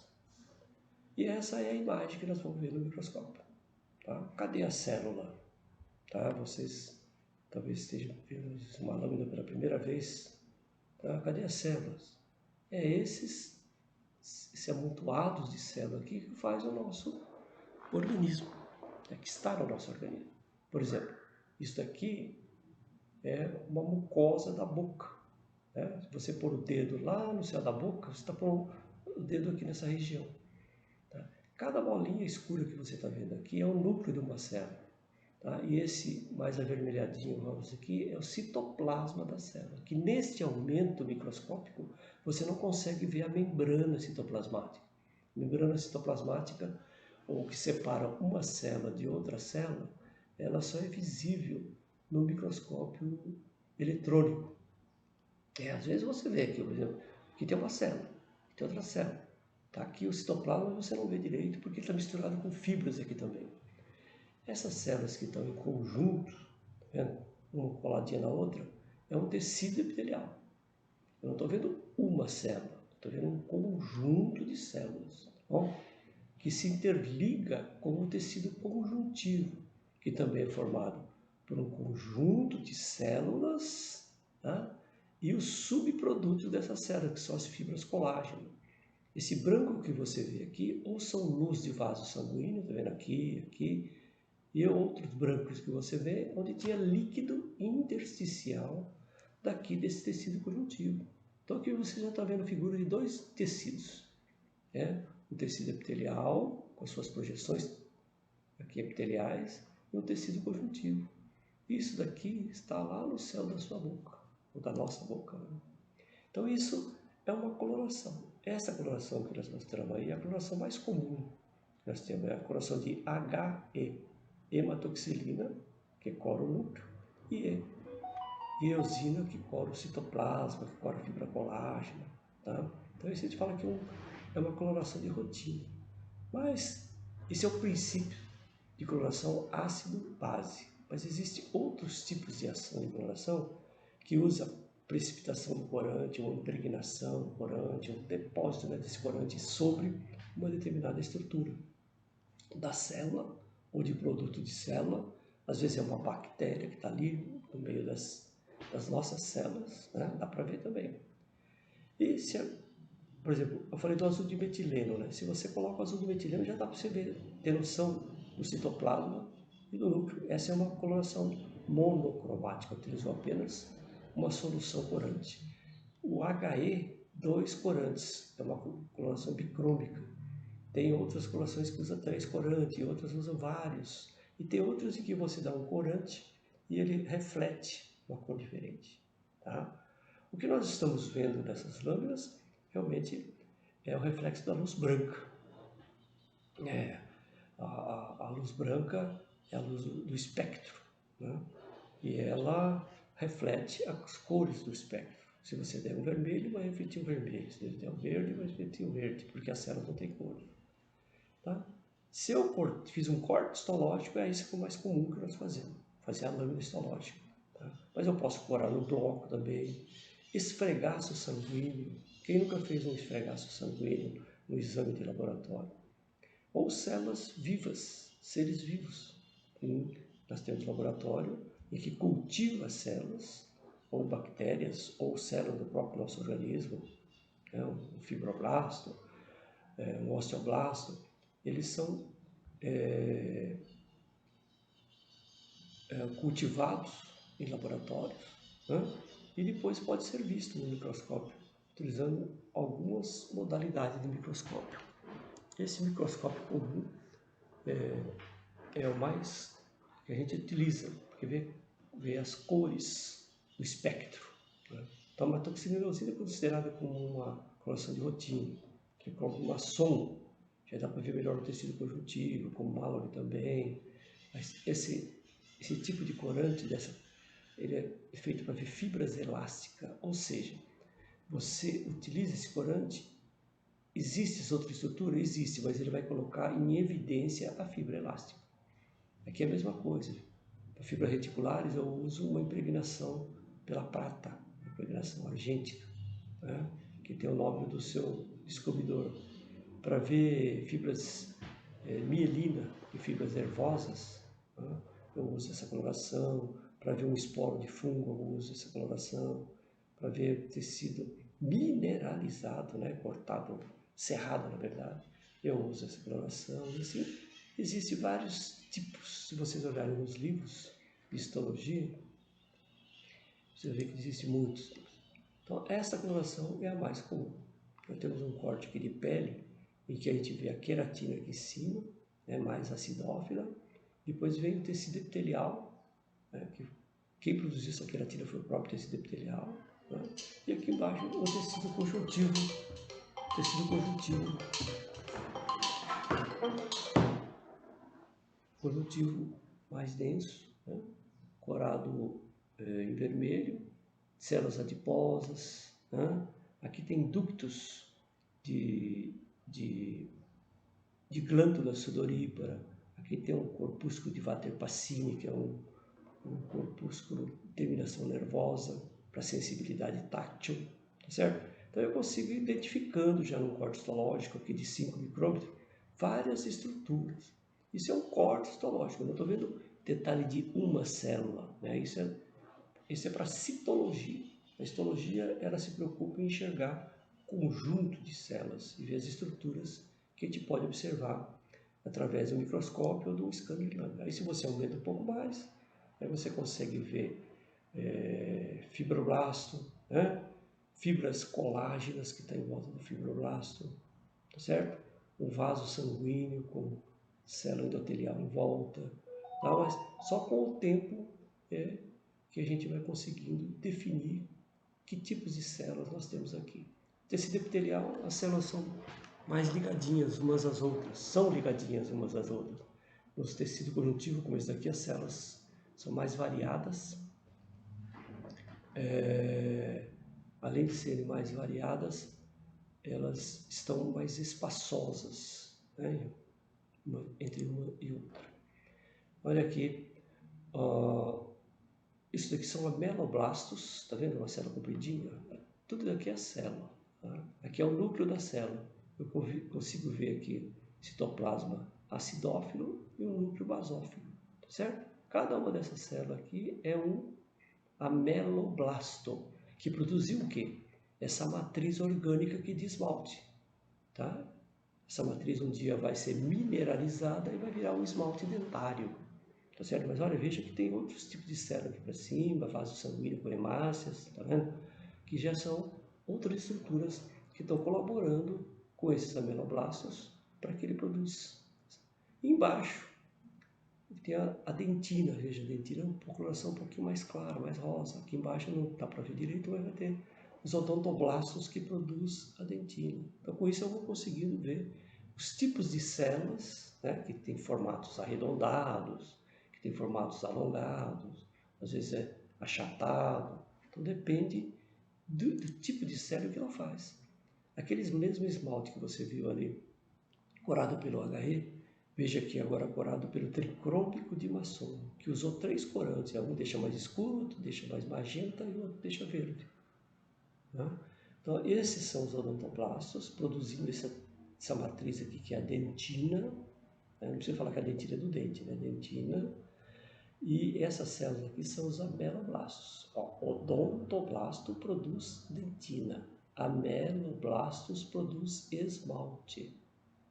E essa é a imagem que nós vamos ver no microscópio. Tá? Cadê a célula? Tá? Vocês talvez estejam vendo uma lâmina pela primeira vez. Tá? Cadê as células? Esses amontoados de células aqui que faz o nosso organismo, que está no nosso organismo. Por exemplo, isso daqui é uma mucosa da boca. Né? Se você pôr o dedo lá no céu da boca, você está pondo o dedo aqui nessa região. Tá? Cada bolinha escura que você está vendo aqui é o núcleo de uma célula. Tá? E esse mais avermelhadinho rosa aqui é o citoplasma da célula, que neste aumento microscópico você não consegue ver a membrana citoplasmática. A membrana citoplasmática, ou que separa uma célula de outra célula, ela só é visível no microscópio eletrônico. Às vezes você vê aqui, por exemplo, aqui tem uma célula, aqui tem outra célula. Tá aqui o citoplasma, você não vê direito porque está misturado com fibras aqui também. Essas células que estão em conjunto, tá vendo? Uma coladinha na outra, é um tecido epitelial. Eu não estou vendo uma célula, estou vendo um conjunto de células, tá bom? Que se interliga com o tecido conjuntivo, que também é formado por um conjunto de células, tá? E os subprodutos dessa célula, que são as fibras colágeno. Esse branco que você vê aqui, ou são luz de vaso sanguíneo, tá vendo aqui, aqui, e outros brancos que você vê, onde tinha líquido intersticial daqui desse tecido conjuntivo. Então aqui você já está vendo a figura de dois tecidos, né? O tecido epitelial, com as suas projeções aqui epiteliais, e o tecido conjuntivo. Isso daqui está lá no céu da sua boca, ou da nossa boca, né? Então isso é uma coloração. Essa coloração que nós mostramos aí é a coloração mais comum. Nós temos a coloração de HE, hematoxilina, que cora o núcleo, e eosina, que cora o citoplasma, que cora a fibra colágena. Tá? Então isso a gente fala que é uma coloração de rotina. Mas esse é o princípio de coloração ácido-base. Mas existem outros tipos de ação de coloração que usa precipitação do corante, ou impregnação do corante, ou depósito, né, desse corante sobre uma determinada estrutura da célula ou de produto de célula. Às vezes é uma bactéria que está ali no meio das nossas células, né? Dá para ver também. E por exemplo, eu falei do azul de metileno, né? Se você coloca o azul de metileno, já dá para você ver, ter noção do citoplasma e do núcleo. Essa é uma coloração monocromática, utilizou apenas uma solução corante. O HE, 2 corantes, é uma coloração bicrômica. Tem outras colorações que usam 3 corantes, outras usam vários. E tem outras em que você dá um corante e ele reflete uma cor diferente. Tá? O que nós estamos vendo nessas lâminas realmente é o reflexo da luz branca. A luz branca é a luz do espectro, né? E ela reflete as cores do espectro. Se você der um vermelho, vai refletir o vermelho. Se você der um verde, vai refletir o verde, porque a célula não tem cor. Tá? Se eu fiz um corte histológico, é isso que é o mais comum que nós fazemos, fazer a lâmina histológica. Tá? Mas eu posso corar no bloco também, esfregaço sanguíneo. Quem nunca fez um esfregaço sanguíneo no exame de laboratório? Ou células vivas, seres vivos. Nós temos laboratório em que cultiva as células, ou bactérias, ou células do próprio nosso organismo, né? Um fibroblasto, um osteoblasto. Eles são cultivados em laboratórios, né? E depois pode ser visto no microscópio. utilizando algumas modalidades de microscópio. Esse microscópio comum é o mais que a gente utiliza, porque vê as cores, o espectro, né? Então, a toxinologia é considerada como uma coloração de rotina, que é como uma som, já dá para ver melhor o tecido conjuntivo, como Mallory também. Mas esse tipo de corante, ele é feito para ver fibras elásticas, ou seja, você utiliza esse corante, existe outra estrutura? Existe, mas ele vai colocar em evidência a fibra elástica. Aqui é a mesma coisa. Para fibras reticulares eu uso uma impregnação pela prata, uma impregnação argêntica, né? Que tem o nome do seu descobridor. Para ver fibras mielina e fibras nervosas, né? Eu uso essa coloração. Para ver um esporo de fungo eu uso essa coloração. Para ver tecido mineralizado, né? Cortado, serrado na verdade, eu uso essa coloração. E assim, existem vários tipos. Se vocês olharem nos livros de histologia, você vê que existem muitos tipos. Então, essa coloração é a mais comum. Nós temos um corte aqui de pele, em que a gente vê a queratina aqui em cima, né, mais acidófila. Depois vem o tecido epitelial, né, que quem produziu essa queratina foi o próprio tecido epitelial. Né, e aqui embaixo o tecido conjuntivo. Tecido conjuntivo mais denso, né, corado em vermelho, células adiposas, né? Aqui tem ductos de glândula sudorípara, aqui tem um corpúsculo de Vater Pacini, que é um corpúsculo de terminação nervosa para sensibilidade táctil, tá certo? Então eu consigo ir identificando já no corte histológico aqui de 5 micrômetros várias estruturas. Isso é um corte histológico, eu não estou vendo detalhe de uma célula, né? Isso é para citologia. A histologia, ela se preocupa em enxergar conjunto de células e ver as estruturas que a gente pode observar através do microscópio ou do scanner de Lang. Aí se você aumenta um pouco mais, aí você consegue ver fibroblasto, né? Fibras colágenas que estão em volta do fibroblasto, tá certo? Um vaso sanguíneo com célula endotelial em volta, tá? Mas só com o tempo que a gente vai conseguindo definir que tipos de células nós temos aqui. Tecido epitelial, as células são mais ligadinhas umas às outras, são ligadinhas umas às outras. No tecido conjuntivo, como esse daqui, as células são mais variadas. Além de serem mais variadas, elas estão mais espaçosas, né? Entre uma e outra. Olha aqui, isso daqui são ameloblastos, tá vendo uma célula compridinha? Tudo daqui é célula, tá? Aqui é o núcleo da célula. Eu consigo ver aqui citoplasma acidófilo e um núcleo basófilo, tá certo? Cada uma dessas células aqui é um ameloblasto, que produziu o quê? Essa matriz orgânica aqui de esmalte, tá? Essa matriz um dia vai ser mineralizada e vai virar um esmalte dentário, tá certo? Mas olha, veja que tem outros tipos de células aqui para cima, vaso sanguíneo com hemácias, tá vendo? Que já são outras estruturas que estão colaborando com esses ameloblastos para que ele produza. E embaixo tem a dentina, veja, a dentina é uma coloração um pouquinho mais clara, mais rosa. Aqui embaixo não dá para ver direito, mas vai ter os odontoblastos que produz a dentina. Então com isso eu vou conseguindo ver os tipos de células, né, que tem formatos arredondados, que tem formatos alongados, às vezes é achatado. Então depende do tipo de célula que ela faz. Aqueles mesmo esmalte que você viu ali, corado pelo HE, veja aqui agora corado pelo tricrômico de Masson, que usou 3 corantes. Um deixa mais escuro, outro deixa mais magenta e o outro deixa verde. Né? Então esses são os odontoblastos produzindo essa matriz aqui que é a dentina. Não precisa falar que a dentina é do dente, né? Dentina. E essas células aqui são os ameloblastos. Odontoblasto produz dentina. Ameloblastos produz esmalte.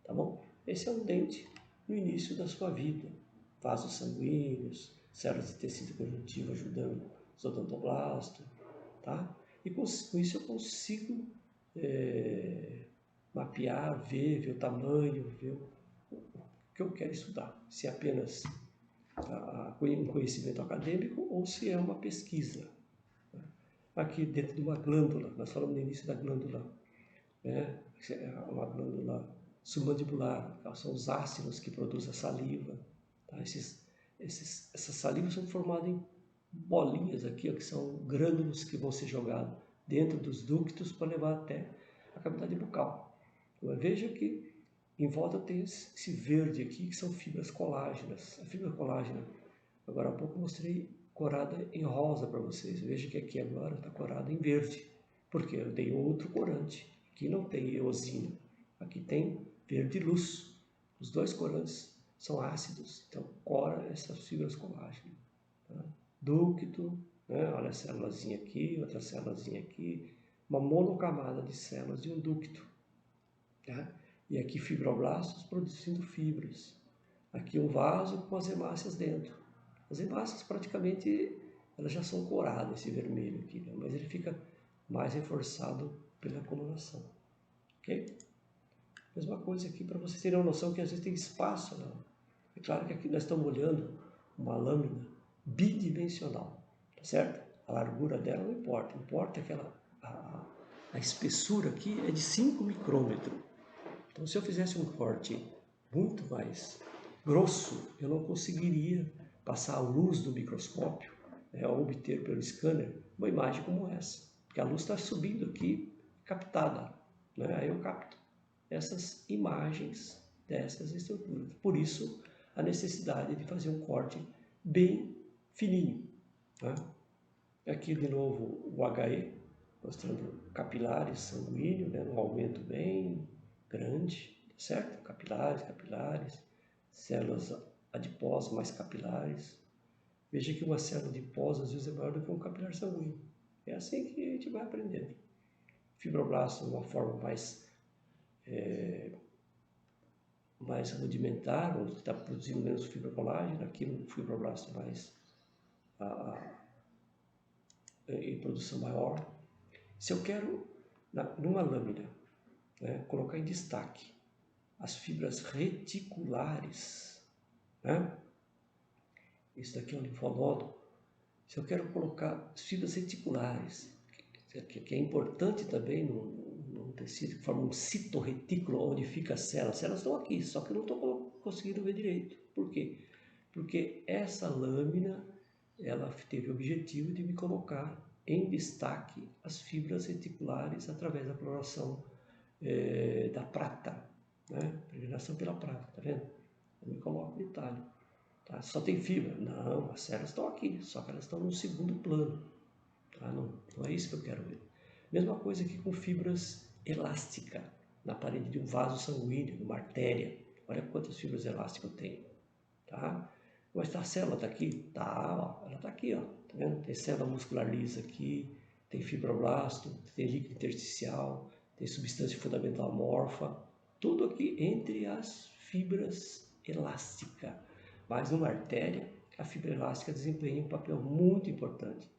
Tá bom? Esse é um dente no início da sua vida. Vasos sanguíneos, células de tecido conjuntivo ajudando os odontoblastos, tá? E com isso eu consigo mapear, ver o tamanho, ver o que eu quero estudar. Se é apenas um conhecimento acadêmico ou se é uma pesquisa. Aqui dentro de uma glândula, nós falamos no início da glândula, né? Uma glândula submandibular, são os ácidos que produzem a saliva. Tá? Essas salivas são formadas em bolinhas aqui, ó, que são grânulos que vão ser jogados dentro dos ductos para levar até a cavidade bucal. Então, veja que em volta tem esse verde aqui, que são fibras colágenas. A fibra colágena, agora há pouco eu mostrei corada em rosa para vocês. Veja que aqui agora está corada em verde, porque eu dei outro corante. Aqui não tem eosina, aqui tem verde luz. Os dois corantes são ácidos, então cora essas fibras colágenas. Tá? Ducto, né? Olha a célulazinha aqui, outra célulazinha aqui, uma monocamada de células de um ducto. Tá? E aqui fibroblastos produzindo fibras. Aqui um vaso com as hemácias dentro. As hemácias praticamente elas já são coradas, esse vermelho aqui, né? Mas ele fica mais reforçado pela coloração. Ok? Mesma coisa aqui para vocês terem uma noção que às vezes tem espaço. Né? É claro que aqui nós estamos olhando uma lâmina bidimensional, tá certo? A largura dela não importa, importa que a espessura aqui é de 5 micrômetros. Então, se eu fizesse um corte muito mais grosso, eu não conseguiria passar a luz do microscópio, né, ou obter pelo scanner uma imagem como essa, porque a luz está subindo aqui, captada, né? Aí eu capto essas imagens dessas estruturas. Por isso, a necessidade de fazer um corte bem fininho. Né? Aqui de novo o HE, mostrando capilares sanguíneos, né? Um aumento bem grande, certo? Capilares, células adiposas mais capilares. Veja que uma célula adiposa às vezes é maior do que um capilar sanguíneo. É assim que a gente vai aprendendo. Fibroblasto de uma forma mais rudimentar, onde está produzindo menos fibra colágena, aqui no fibroblasto mais em produção maior. Se eu quero, numa lâmina, né, colocar em destaque as fibras reticulares, né? Isso daqui é um linfonodo. Se eu quero colocar as fibras reticulares, que é importante também no tecido, que forma um citorretículo onde fica as células. As células estão aqui, só que eu não estou conseguindo ver direito. Por quê? Porque essa lâmina, ela teve o objetivo de me colocar em destaque as fibras reticulares através da coloração da prata, né? Pigmentação pela prata, tá vendo? Eu me coloco no detalhe. Tá? Só tem fibra? Não, as células estão aqui, só que elas estão no segundo plano. Tá? Não é isso que eu quero ver. Mesma coisa aqui com fibras elásticas na parede de um vaso sanguíneo, numa artéria. Olha quantas fibras elásticas eu tenho. Tá? Mas a célula está aqui? Tá, ó, ela está aqui, ó. Tá vendo? Tem célula muscular lisa aqui, tem fibroblasto, tem líquido intersticial, tem substância fundamental amorfa, tudo aqui entre as fibras elásticas. Mas numa artéria, a fibra elástica desempenha um papel muito importante,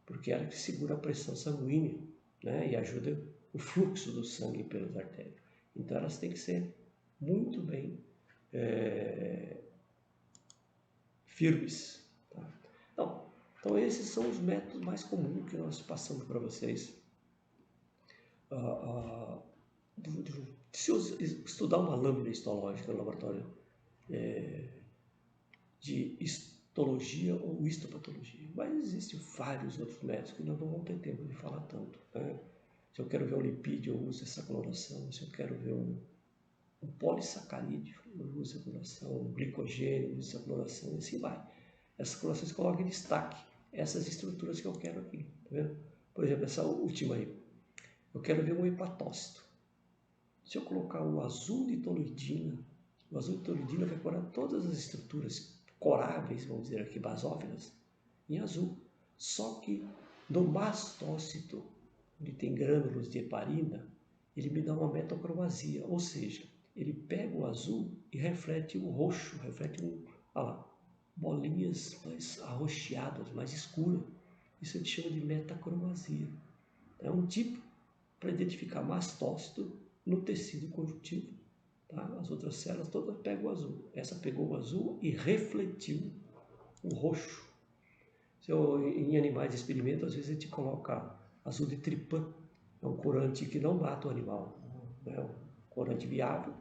porque ela que segura a pressão sanguínea, né, e ajuda o fluxo do sangue pelas artérias. Então elas têm que ser muito bem firmes. Tá? Então esses são os métodos mais comuns que nós passamos para vocês. Se eu estudar uma lâmina histológica no laboratório de histologia ou histopatologia, mas existem vários outros métodos que nós não vamos ter tempo de falar tanto. Né? Se eu quero ver um lipídio, eu uso essa coloração. Se eu quero ver um polissacarídeo, eu uso essa coloração. Um glicogênio, eu uso essa coloração, e assim vai. Essas colorações colocam em destaque essas estruturas que eu quero aqui. Tá vendo? Por exemplo, essa última aí. Eu quero ver um hepatócito. Se eu colocar o azul de toluidina, o azul de toluidina vai corar todas as estruturas coráveis, vamos dizer aqui, basófilas, em azul. Só que no mastócito, onde tem grânulos de heparina, ele me dá uma metacromasia, ou seja, ele pega o azul e reflete o roxo, reflete bolinhas mais arroxeadas, mais escuras. Isso a gente chama de metacromasia. É um tipo para identificar mastócito no tecido conjuntivo. Tá? As outras células todas pegam o azul. Essa pegou o azul e refletiu o roxo. Em animais de experimento, às vezes a gente coloca azul de tripã. É um corante que não mata o animal, é um corante viável,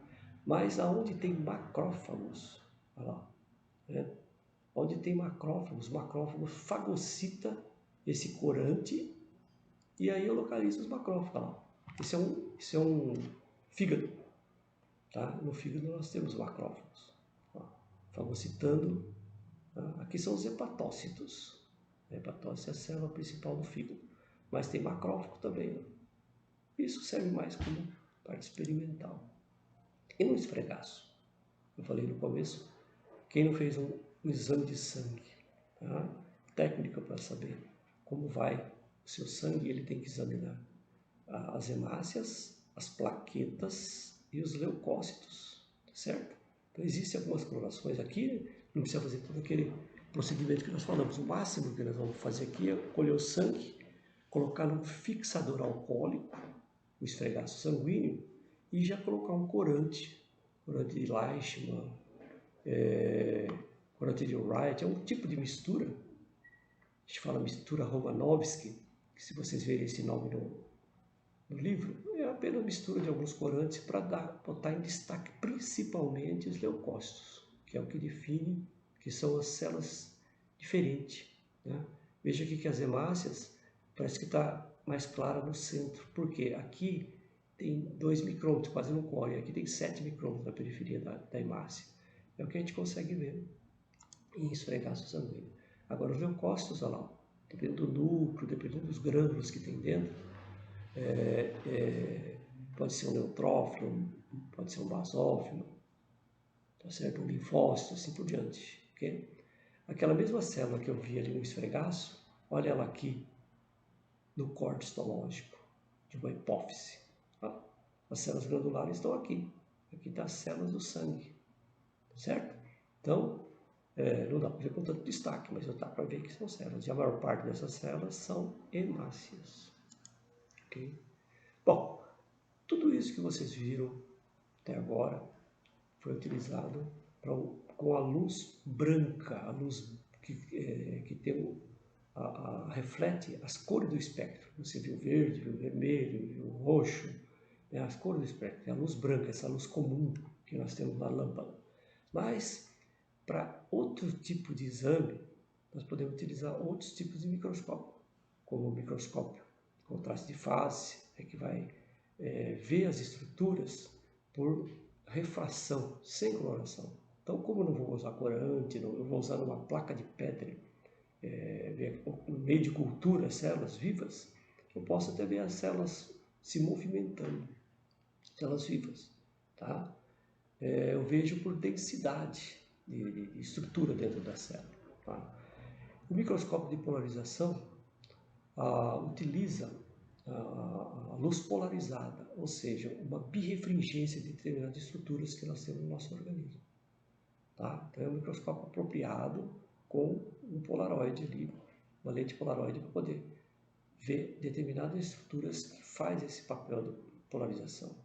mas aonde tem macrófagos, olha lá, né? Onde tem macrófagos fagocita esse corante e aí eu localizo os macrófagos, olha lá. Isso é um fígado, tá? No fígado nós temos macrófagos, ó, fagocitando. Tá? Aqui são os hepatócitos. A hepatócito é a célula principal do fígado, mas tem macrófago também, né? Isso serve mais como parte experimental. E no esfregaço? Eu falei no começo, quem não fez um exame de sangue, tá? Técnica para saber como vai o seu sangue, ele tem que examinar as hemácias, as plaquetas e os leucócitos, certo? Então existem algumas colorações aqui, não precisa fazer todo aquele procedimento que nós falamos. O máximo que nós vamos fazer aqui é colher o sangue, colocar num fixador alcoólico, o esfregaço sanguíneo, e já colocar um corante de Leishman, corante de Wright, é um tipo de mistura. A gente fala mistura Romanovsky, que se vocês verem esse nome no livro, é apenas mistura de alguns corantes para botar em destaque principalmente os leucócitos, que é o que define que são as células diferentes, né? Veja aqui que as hemácias parece que está mais clara no centro, porque aqui tem 2 micrômetros, quase não corre, aqui tem 7 micrômetros na periferia da hemácia. É o que a gente consegue ver em esfregaço sanguíneo. Agora os leucócitos, olha lá, dependendo do núcleo, dependendo dos grânulos que tem dentro, pode ser um neutrófilo, pode ser um basófilo, tá certo? Um linfócito, assim por diante. Okay? Aquela mesma célula que eu vi ali no esfregaço, olha ela aqui no corte histológico de uma hipófise. Ah, as células glandulares estão aqui. Aqui estão as células do sangue, certo? Então, não dá para ver com tanto destaque, mas dá para ver que são células. E a maior parte dessas células são hemácias. Okay? Bom, tudo isso que vocês viram até agora foi utilizado com a luz branca, a luz que tem reflete as cores do espectro. Você viu o verde, viu o vermelho, viu o roxo, né? As cores do espectro, é a luz branca, essa luz comum que nós temos na lâmpada. Mas, para outro tipo de exame, nós podemos utilizar outros tipos de microscópio, como o microscópio contraste de fase, que vai ver as estruturas por refração, sem coloração. Então, como eu não vou usar corante, eu vou usar uma placa de Petri, no meio de cultura, células vivas, eu posso até ver as células se movimentando, células vivas, tá? Eu vejo por densidade de estrutura dentro da célula. Tá? O microscópio de polarização utiliza a luz polarizada, ou seja, uma birrefringência de determinadas estruturas que nós temos no nosso organismo. Tá? Então é um microscópio apropriado com um polaroide ali, uma lente polaroide para poder ver determinadas estruturas que faz esse papel de polarização.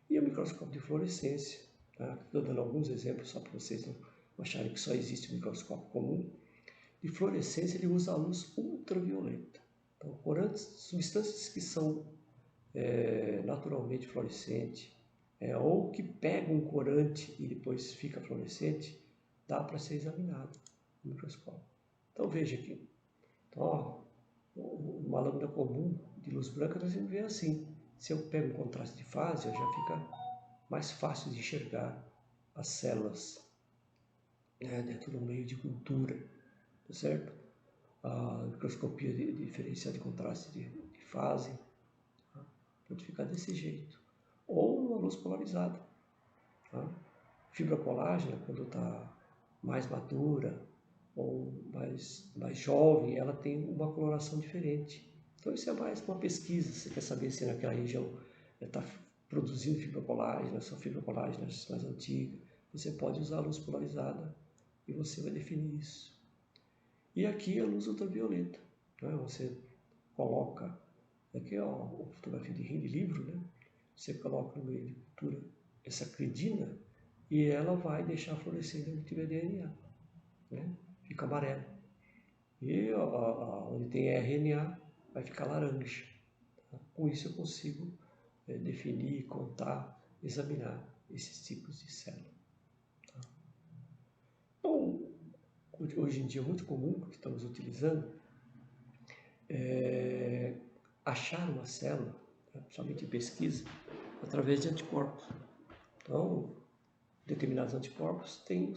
E o microscópio de fluorescência, tá? Estou dando alguns exemplos só para vocês não acharem que só existe um microscópio comum. De fluorescência ele usa a luz ultravioleta. Então, corantes, substâncias que são naturalmente fluorescentes, ou que pegam um corante e depois fica fluorescente, dá para ser examinado no microscópio. Então veja aqui, então, uma lâmina comum de luz branca nós vamos ver assim. Se eu pego um contraste de fase, já fica mais fácil de enxergar as células dentro do meio de cultura, tá certo? A microscopia de diferencial de contraste de fase, tá? Pode ficar desse jeito. Ou uma luz polarizada. Tá? Fibra colágena, quando está mais madura ou mais jovem, ela tem uma coloração diferente. Então isso é mais uma pesquisa, você quer saber se naquela região está produzindo fibra colágena, são fibra colágena mais antiga, você pode usar a luz polarizada e você vai definir isso. E aqui a luz ultravioleta, né? Você coloca Aqui é uma fotografia de livro, né? Você coloca no meio de cultura essa credina e ela vai deixar florescendo onde tiver DNA, né? Fica amarelo. E onde tem RNA vai ficar laranja. Tá? Com isso eu consigo definir, contar, examinar esses tipos de célula. Tá? Então, hoje em dia é muito comum que estamos utilizando achar uma célula, né, principalmente em pesquisa, através de anticorpos. Então, determinados anticorpos têm a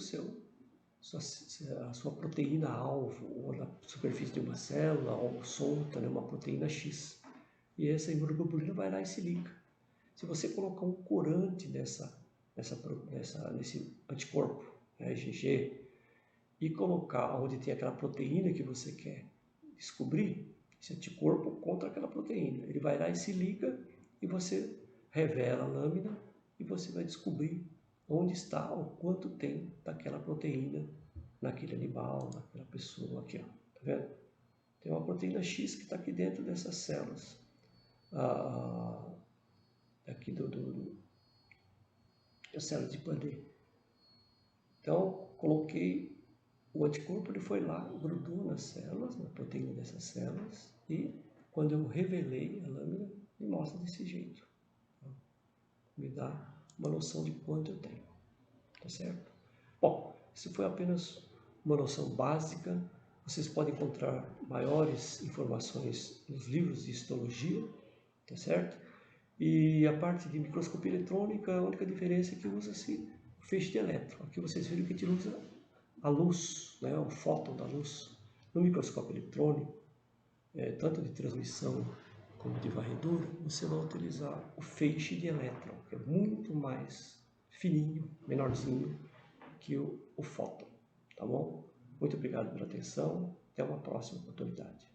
sua proteína-alvo, ou na superfície de uma célula, ou solta, né, uma proteína X. E essa imunoglobulina vai lá e se liga. Se você colocar um corante nesse anticorpo, né, IgG, e colocar onde tem aquela proteína que você quer descobrir, esse anticorpo contra aquela proteína, ele vai lá e se liga e você revela a lâmina e você vai descobrir onde está ou quanto tem daquela proteína naquele animal, naquela pessoa aqui, ó. Tá vendo? Tem uma proteína X que está aqui dentro dessas células. Aqui da célula de Panay. Então, coloquei o anticorpo, ele foi lá, grudou nas células, na proteína dessas células, e quando eu revelei a lâmina, me mostra desse jeito. Me dá uma noção de quanto eu tenho. Tá certo? Bom, isso foi apenas uma noção básica. Vocês podem encontrar maiores informações nos livros de histologia, tá certo? E a parte de microscopia eletrônica, a única diferença é que usa-se o feixe de elétron. Aqui vocês viram que a gente usa a luz, né, o fóton da luz. No microscópio eletrônico, tanto de transmissão como de varredura, você vai utilizar o feixe de elétron, que é muito mais fininho, menorzinho que o fóton. Tá bom? Muito obrigado pela atenção. Até uma próxima oportunidade.